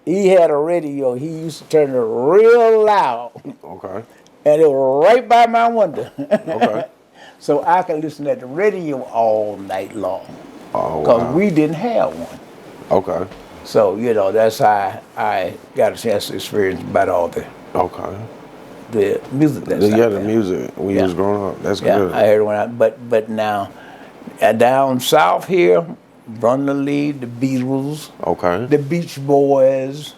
he had a radio. He used to turn it real loud. Okay. And it was right by my window. Okay. So I could listen to the radio all night long. Oh, Because we didn't have one. Okay. So, that's how I got a chance to experience about all the music that's out the there. music when you was growing up. That's Yeah, good. I heard one. But now, down south here, Brenda Lee, the Beatles, the Beach Boys.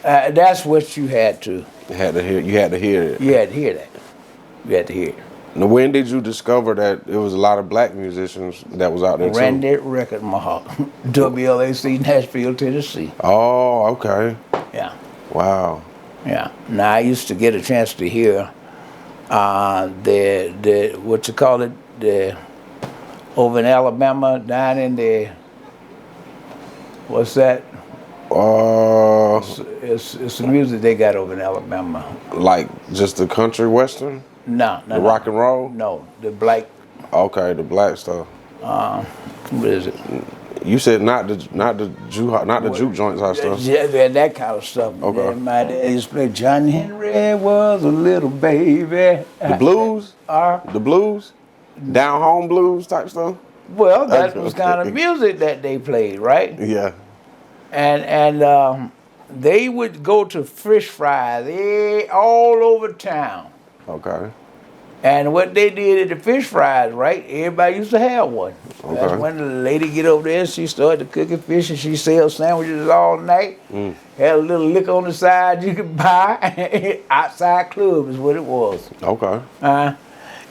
That's what you had to. You had to hear it. You had to hear that. You had to hear it. Now, when did you discover that there was a lot of black musicians that was out there too? Ran that record, Mohawk. WLAC, Nashville, Tennessee. Oh, okay. Yeah. Wow. Yeah. Now I used to get a chance to hear the what you call it, the over in Alabama, down in the what's that? It's the music they got over in Alabama. Like just the country western? No. Rock and roll? No, the black. Okay, the black stuff. What is it? You said not the juke joints or stuff. Yeah, that kind of stuff. Okay. Yeah, my dad used to play John Henry was a little baby. The blues? The blues? Down home blues type stuff? Well, that was kind of music that they played, right? Yeah. And they would go to fish fries all over town. Okay. And what they did at the fish fries, right? Everybody used to have one. Okay. That's when the lady get over there, she started cooking fish and she sell sandwiches all night. Had a little liquor on the side you could buy. Outside club is what it was. Okay. And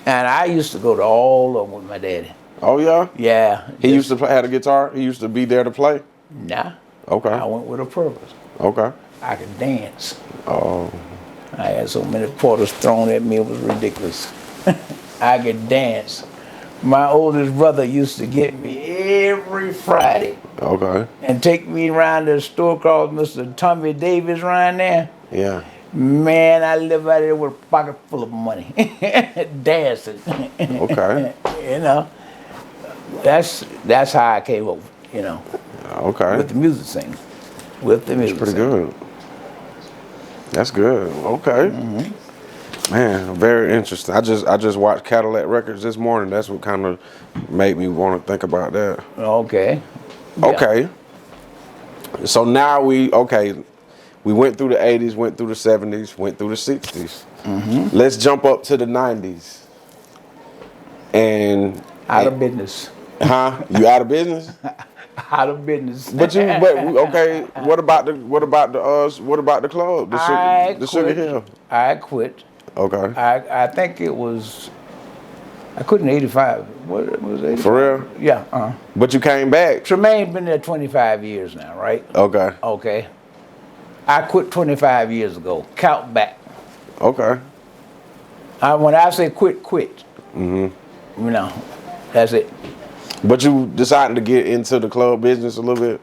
I used to go to all of them with my daddy. Oh yeah? Yeah. He used to had a guitar? He used to be there to play? Nah. Okay. I went with a purpose. Okay. I could dance. Oh. I had so many quarters thrown at me, it was ridiculous. I could dance. My oldest brother used to get me every Friday. Okay. And take me around to the store called Mr. Tommy Davis around there. Yeah. Man, I live out there with a pocket full of money. Dancing. Okay. That's how I came up you know, Okay. with the music scene. With the music Pretty scene. good. That's good. Okay. Man, very interesting. I just watched Cadillac Records this morning. That's what kind of made me want to think about that. Okay. Yeah. Okay. So now we went through the 80s, went through the 70s, went through the 60s. Let's jump up to the 90s. And Out of business. You out of business? Out of business. But okay. What about the club? The Sugar Hill. I quit. Okay. I think it was. I quit in '85. What was it? For real? Yeah. But you came back. Tremaine's been there 25 years now, right? Okay. Okay. I quit 25 years ago. Count back. Okay. When I say quit. You know, that's it. But you decided to get into the club business a little bit?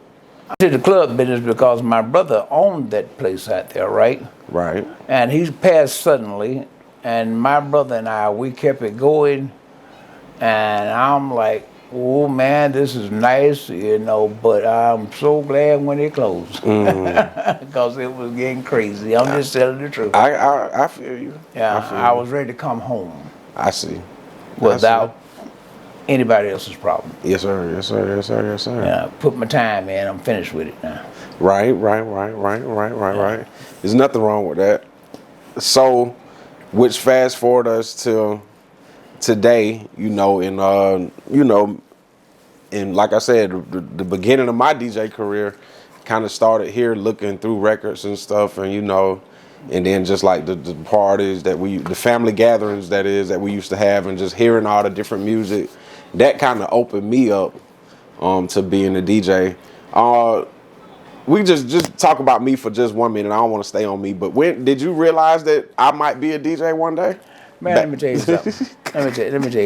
I did the club business because my brother owned that place out there, right? Right. And he passed suddenly, and my brother and I, we kept it going. And I'm like, oh man, this is nice, you know, but I'm so glad when it closed. Because it was getting crazy. I'm just telling the truth. I feel you. Yeah, I feel I you. was ready to come home I see. without anybody else's problem. Yes, sir. Yes, sir. Yes, sir. Yes, sir. Yeah, put my time in, I'm finished with it now. Right. There's nothing wrong with that. So, which fast forward us to today, and like I said, the beginning of my DJ career kind of started here, looking through records and stuff, and then just like the parties the family gatherings that we used to have, and just hearing all the different music, that kind of opened me up to being a DJ. We just talk about me for just 1 minute. I don't want to stay on me, but when did you realize that I might be a DJ one day? Man, let me tell you something. Let me tell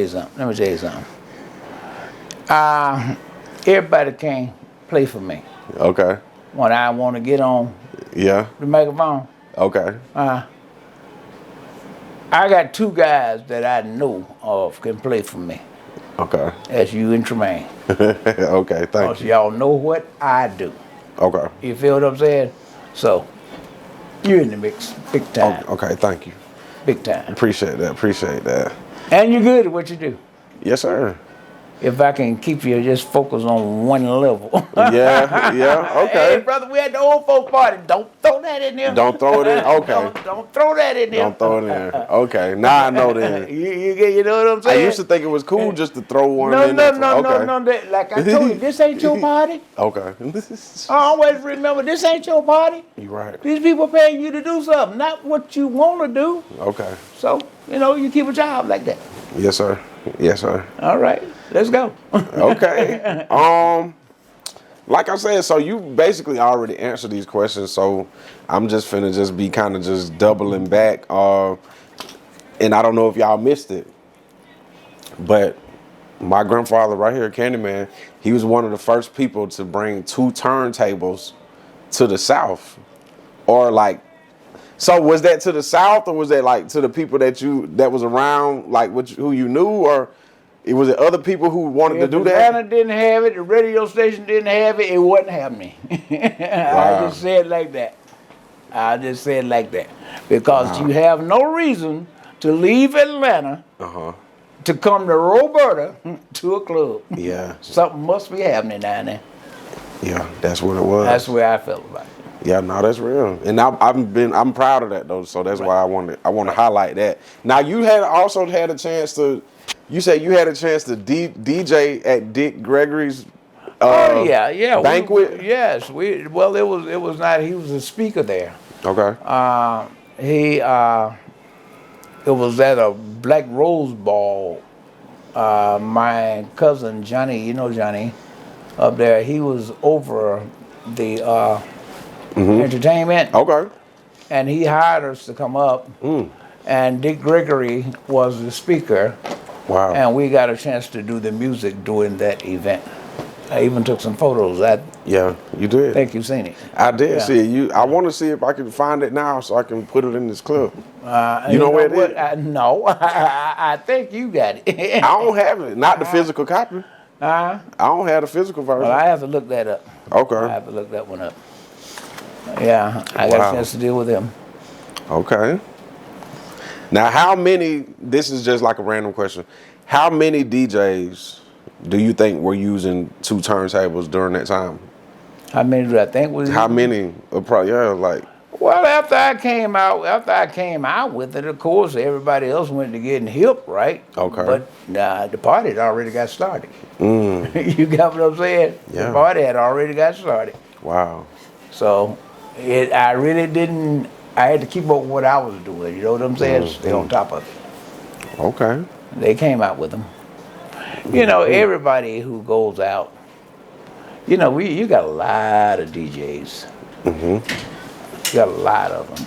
you something. Everybody can't play for me. Okay. When I want to get on Yeah. the microphone, Okay. I got two guys that I know of can play for me. Okay. That's you and Tremaine. Okay. Thank Because you. y'all know what I do. Okay. You feel what I'm saying? So, you're in the mix, big time. Okay. Thank you. Big time. Appreciate that. And you're good at what you do. Yes, sir. If I can keep you just focused on one level. Yeah. Okay. Hey, brother, we had the old folk party. Don't throw that in there. Don't throw it in. Okay. Don't throw that in there. Don't throw it in there. Okay. Now I know then. You know what I'm I saying? used to think it was cool just to throw one No. in there. Like I told you, this ain't your party. Okay. I always remember, this ain't your party. You're right. These people paying you to do something, not what you want to do. Okay. So, you keep a job like that. Yes, sir. Yes, sir. All right, let's go. Okay. Like I said, so you basically already answered these questions, so I'm just finna be kind of just doubling back. And I don't know if y'all missed it, but my grandfather right here, CANDYMAN, he was one of the first people to bring 2 turntables to the South. Or like, so was that to the South, or was that like to the people that was around, like who you knew, or was it other people who wanted to do that? Atlanta didn't have it, the radio station didn't have it, it wasn't happening. I just said it like that. Because you have no reason to leave Atlanta to come to Roberta to a club. Yeah. Something must be happening down there. Yeah, that's what it was. That's the way I felt about it. Yeah, no, that's real, and I'm proud of that though. So that's why I want to highlight that. Now you also had a chance to. You said you had a chance to DJ at Dick Gregory's banquet. Yes, it was not. He was a speaker there. Okay. It was at a Black Rose Ball. My cousin Johnny, Johnny, up there, he was over the entertainment. Okay. And he hired us to come up. And Dick Gregory was the speaker. Wow. And we got a chance to do the music during that event. I even took some photos. Yeah, you did. Think you've seen it. I did see it. I want to see if I can find it now so I can put it in this clip. You know where it is? No, I think you got it. I don't have it. Not the physical copy. Huh? I don't have the physical version. Well, I have to look that up. I Okay. have to look that one up. Yeah, I got Wow. a chance to deal with him. Okay. Now, how many? This is just like a random question. How many DJs do you think were using 2 turntables during that time? How many do I think was? How many? Probably, yeah, like. Well, after I came out with it, of course, everybody else went to getting hip, right? Okay. But the party had already got started. You got what I'm saying? Yeah. The party had already got started. Wow. So, I really didn't. I had to keep up with what I was doing. You know what I'm saying? Stay on top of it. Okay. They came out with them. You know, everybody who goes out. You know, you got a lot of DJs. You got a lot of them.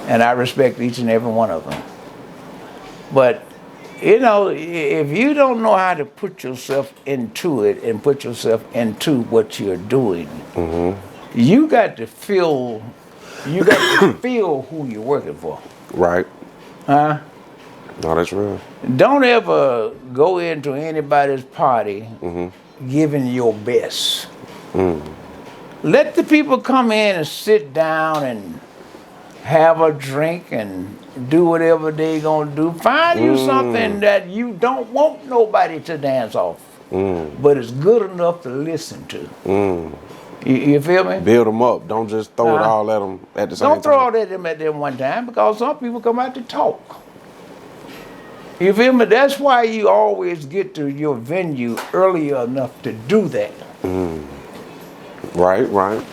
And I respect each and every one of them. But, you know, if you don't know how to put yourself into it and put yourself into what you're doing, you got to feel who you're working for. Right. Huh? No, that's real. Don't ever go into anybody's party giving your best. Let the people come in and sit down and have a drink and do whatever they gonna do. Find you something that you don't want nobody to dance off, but it's good enough to listen to. You feel me? Build them up. Don't just throw it all at them at the same time. Don't throw it at them at them one time, because some people come out to talk. You feel me? That's why you always get to your venue early enough to do that. Right, right.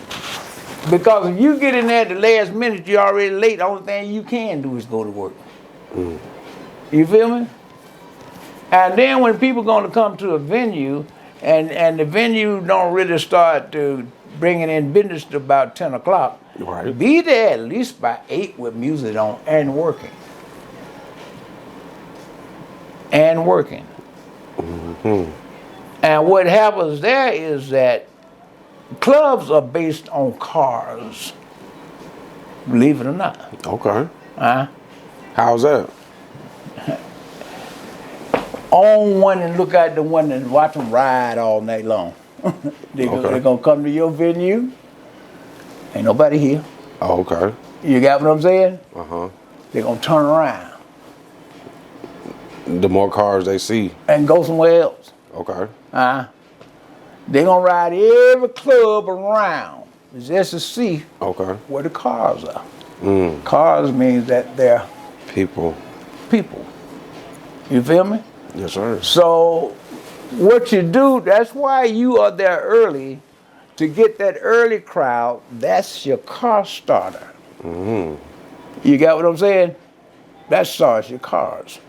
Because if you get in there at the last minute, you're already late. The only thing you can do is go to work. You feel me? And then when people going to come to a venue, and the venue don't really start to bringing in business to about 10 o'clock, Right. be there at least by 8 with music on and working. And working. And what happens there is that clubs are based on cars, believe it or not. Okay. Huh? How's that? Own one and look at the one and watch them ride all night long. They're going to come to your venue. Ain't nobody here. Oh, okay. You got what I'm saying? Uh-huh. They're going to turn around The more cars they see. and go somewhere else. Okay. They're going to ride every club around just to see Okay. where the cars are. Cars means that they're People. people. You feel me? Yes, sir. So what you do, that's why you are there early, to get that early crowd. That's your car starter. You got what I'm saying? That starts your cars.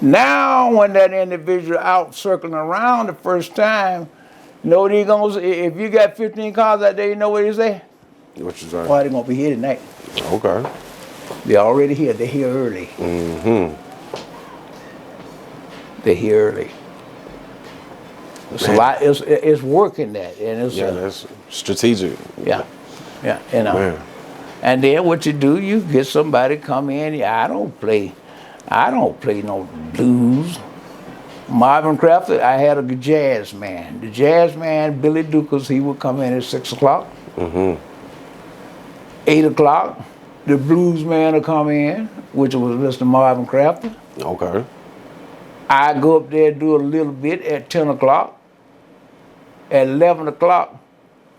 Now when that individual out circling around the first time, you know what he gonna say? If you got 15 cars out there, you know what he say? What you say? Why they gonna be here tonight? Okay. They're already here. They're here early. They're here early. It's a lot. It's working that, and it's that's strategic. yeah, you know. Man. And then what you do, you get somebody come in. I don't play no blues. Marvin Crafter, I had a jazz man. The jazz man, Billy Dukas, he would come in at 6 o'clock. 8 o'clock, the blues man would come in, which was Mr. Marvin Crafter. Okay. I go up there and do a little bit at 10 o'clock. At 11 o'clock,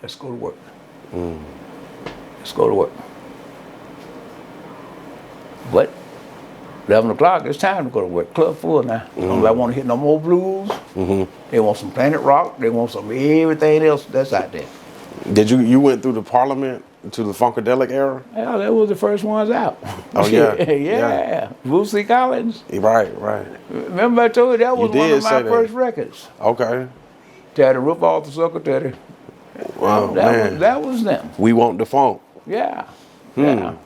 let's go to work. Let's go to work. But 11 o'clock, it's time to go to work. Club full now. Nobody want to hit no more blues. They want some Planet Rock. They want some everything else that's out there. Did you went through the Parliament to the Funkadelic era? Yeah, that was the first ones out. Oh, yeah. yeah. Bootsy Collins. Right, right. Remember I told you that was You one did of my say that. first records. Okay. Tear the roof off the sucker, Teddy. Wow, man. That was them. We want the funk. Yeah. Yeah.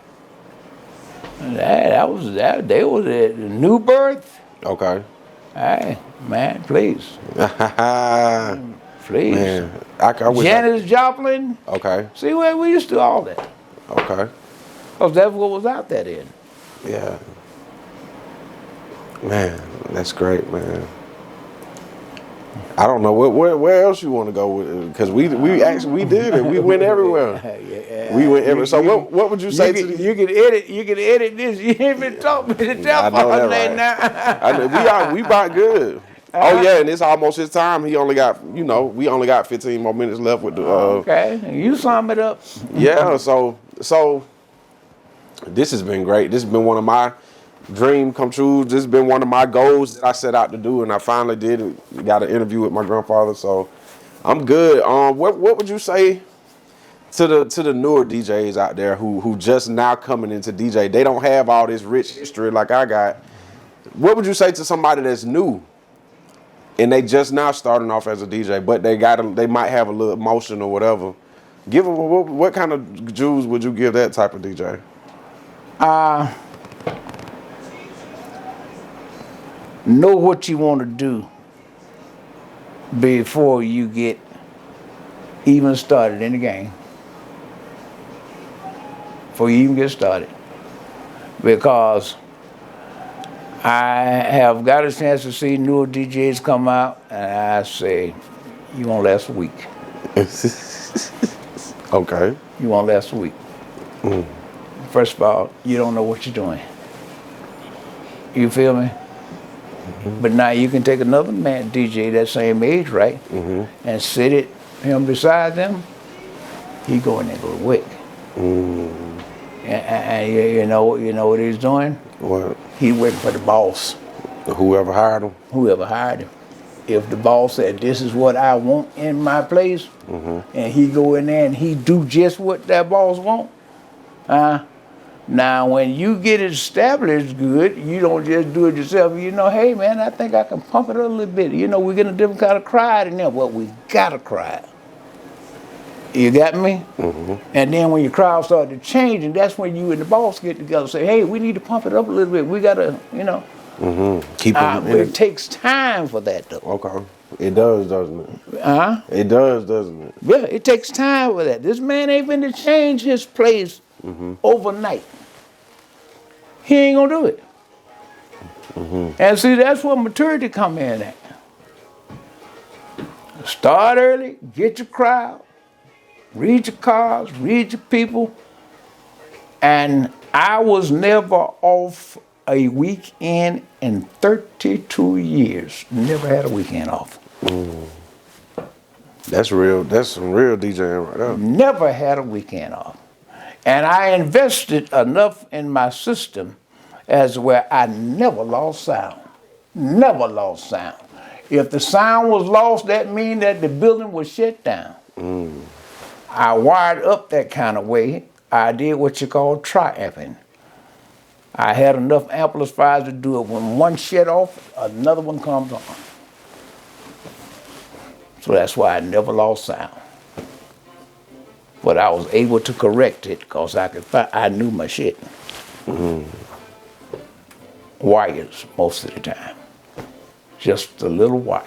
That was that. They was a new birth. Okay. Hey, man, please. Please. Man, I wish Janis Joplin. Okay. See, we used to do all that. Okay. Because that's what was out there then. Yeah. Man, that's great, man. I don't know where else you want to go with, because we did it. We went everywhere. We went everywhere. So what would you say to the? You can edit this. You ain't been talking to the I know that, right? now. I know, we about good. Oh yeah, and it's almost his time. We only got 15 more minutes left with the. Okay, you sum it up. Yeah, so this has been great. This has been one of my dream come true. This has been one of my goals that I set out to do, and I finally did it. Got an interview with my grandfather, so I'm good. What would you say to the newer DJs out there who just now coming into DJ? They don't have all this rich history like I got. What would you say to somebody that's new and they just now starting off as a DJ, but they might have a little emotion or whatever? Give them what kind of jewels would you give that type of DJ? Know what you want to do before you get even started in the game. Before you even get started. Because I have got a chance to see newer DJs come out, and I say, you won't last a week. Okay. You won't last a week. First of all, you don't know what you're doing. You feel me? But now you can take another man DJ that same age, right? And sit him beside them. He go in there and go quick. And you know what he's doing? What? He waiting for the boss. Whoever hired him. Whoever hired him. If the boss said, this is what I want in my place, and he go in there and he do just what that boss want, now when you get established good, you don't just do it yourself. You know, hey man, I think I can pump it up a little bit. You know, we're getting a different kind of crowd in there. Well, we got a crowd. You got me? And then when your crowd started to change, and that's when you and the boss get together and say, hey, we need to pump it up a little bit. We got to, you know. Keep it. It takes time for that, though. Okay. It does, doesn't it? It does, doesn't it? Yeah, it takes time for that. This man ain't finna change his place overnight. He ain't gonna do it. And see, that's where maturity come in at. Start early, get your crowd, read your cars, read your people. And I was never off a weekend in 32 years. Never had a weekend off. That's real. That's some real DJing right there. Never had a weekend off. And I invested enough in my system as where I never lost sound. Never lost sound. If the sound was lost, that means that the building was shut down. I wired up that kind of way. I did what you call tri-amping. I had enough amplifiers to do it. When one shut off, another one comes on. So that's why I never lost sound. But I was able to correct it because I knew my shit. Wires most of the time. Just a little wire.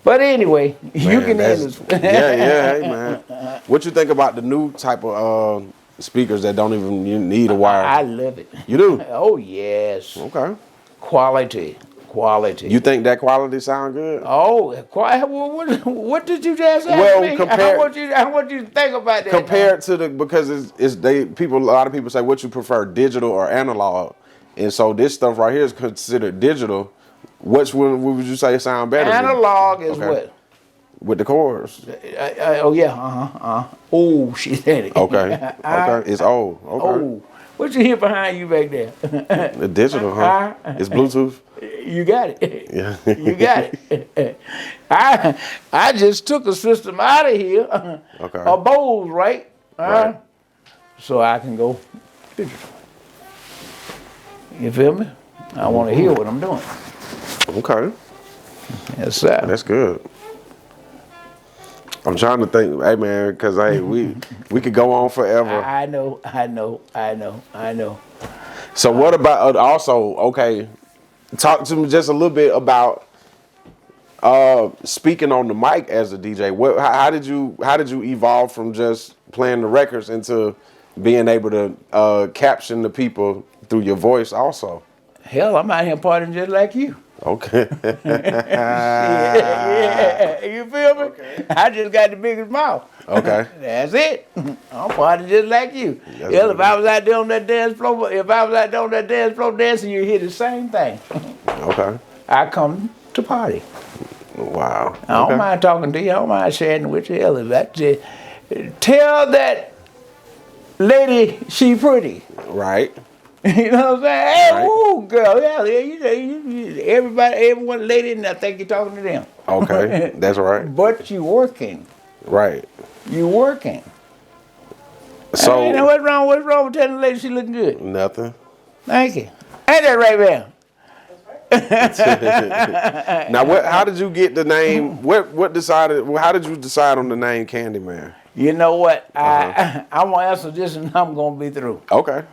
But anyway, man, you can end this. Hey man. What you think about the new type of speakers that don't even need a wire? I love it. You do? Oh yes. Okay. Quality. You think that quality sound good? Oh, what did you just ask me? I want you to think about that. Compared to because a lot of people say, what you prefer, digital or analog? And so this stuff right here is considered digital. Which one would you say sound better? Analog is what? With the chords. Oh yeah. Oh shit. Okay. It's old. Okay. Oh. What you hear behind you back there? The digital, huh? It's Bluetooth. You got it. Yeah. You got it. I just took a system out of here. Okay. A Bose, right? Right. So I can go digital. You feel me? I want to hear what I'm doing. Okay. Yes, sir. That's good. I'm trying to think, hey man, because hey, we could go on forever. I know. So what about also? Okay, talk to me just a little bit about speaking on the mic as a DJ. How did you evolve from just playing the records into being able to caption the people through your voice also? Hell, I'm out here partying just like you. Okay. Yeah, you feel me? Okay. I just got the biggest mouth. Okay. That's it. I'm party just like you. That's Hell, good. if I was out there on that dance floor, dancing, you hear the same thing. Okay. I come to party. Wow. I don't mind talking to you. I don't mind sharing with you. Hell, if that tell that lady she pretty. Right. You know what I'm saying? Hey, Right. woo, girl. Yeah, everyone lady in there think you're talking to them. Okay. That's right. But you working. Right. You working. So You know what's wrong? What's wrong with telling the lady she looking good? nothing. Thank you. Ain't that right, man? Now, how did you get the name? What decided? How did you decide on the name CANDYMAN? You know what? I'm gonna answer this and I'm gonna be through. Okay.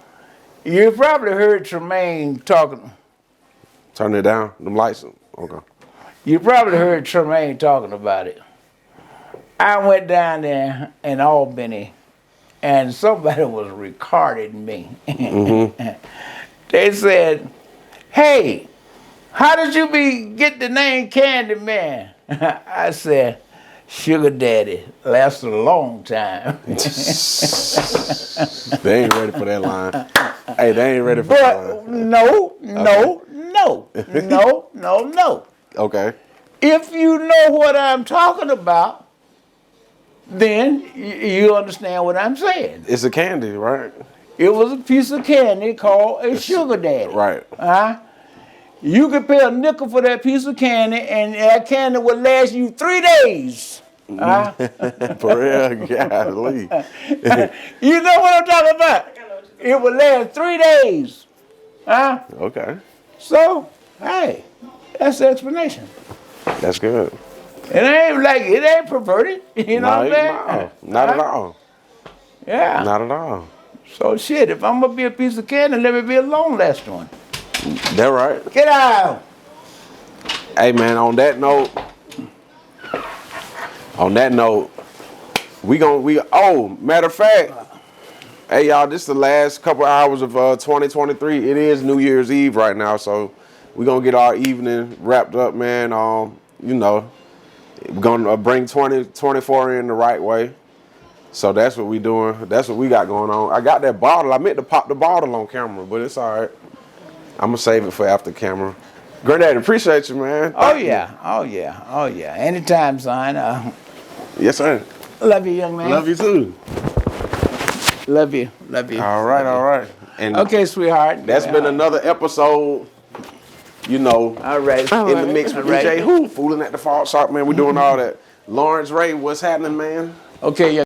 You probably heard Tremaine talking. Turn it down. Them lights. Okay. You probably heard Tremaine talking about it. I went down there in Albany, and somebody was recording me. They said, "Hey, how did you get the name CANDYMAN?" I said, "Sugar Daddy lasts a long time." They ain't ready for that line. Hey, they ain't ready for that line. No. Okay. If you know what I'm talking about, then you understand what I'm saying. It's a candy, right? It was a piece of candy called a Sugar Daddy. Right. You could pay a nickel for that piece of candy, and that candy would last you 3 days. For real, golly. You know what I'm talking about? It would last 3 days. Okay. So, hey, that's the explanation. That's good. It ain't perverted. You know what I'm saying? No, not at all. Yeah. Not at all. So shit, if I'm gonna be a piece of candy, let me be a long lasting one. That right. Get out. Hey man, on that note, matter of fact, hey y'all, this is the last couple hours of 2023. It is New Year's Eve right now, so we're gonna get our evening wrapped up, man. You know, we're gonna bring 2024 in the right way. So that's what we doing. That's what we got going on. I got that bottle. I meant to pop the bottle on camera, but it's all right. I'm gonna save it for after camera. Granddaddy, appreciate you, man. Oh yeah. Anytime, son. Yes, sir. Love you, young man. Love you too. Love you. All right. And okay, sweetheart. that's been another episode. You know, all right. In the mix with DJ Who, fooling at the Fault Shop, man. We're doing all that. Lawrence Ray, what's happening, man? Okay, yeah.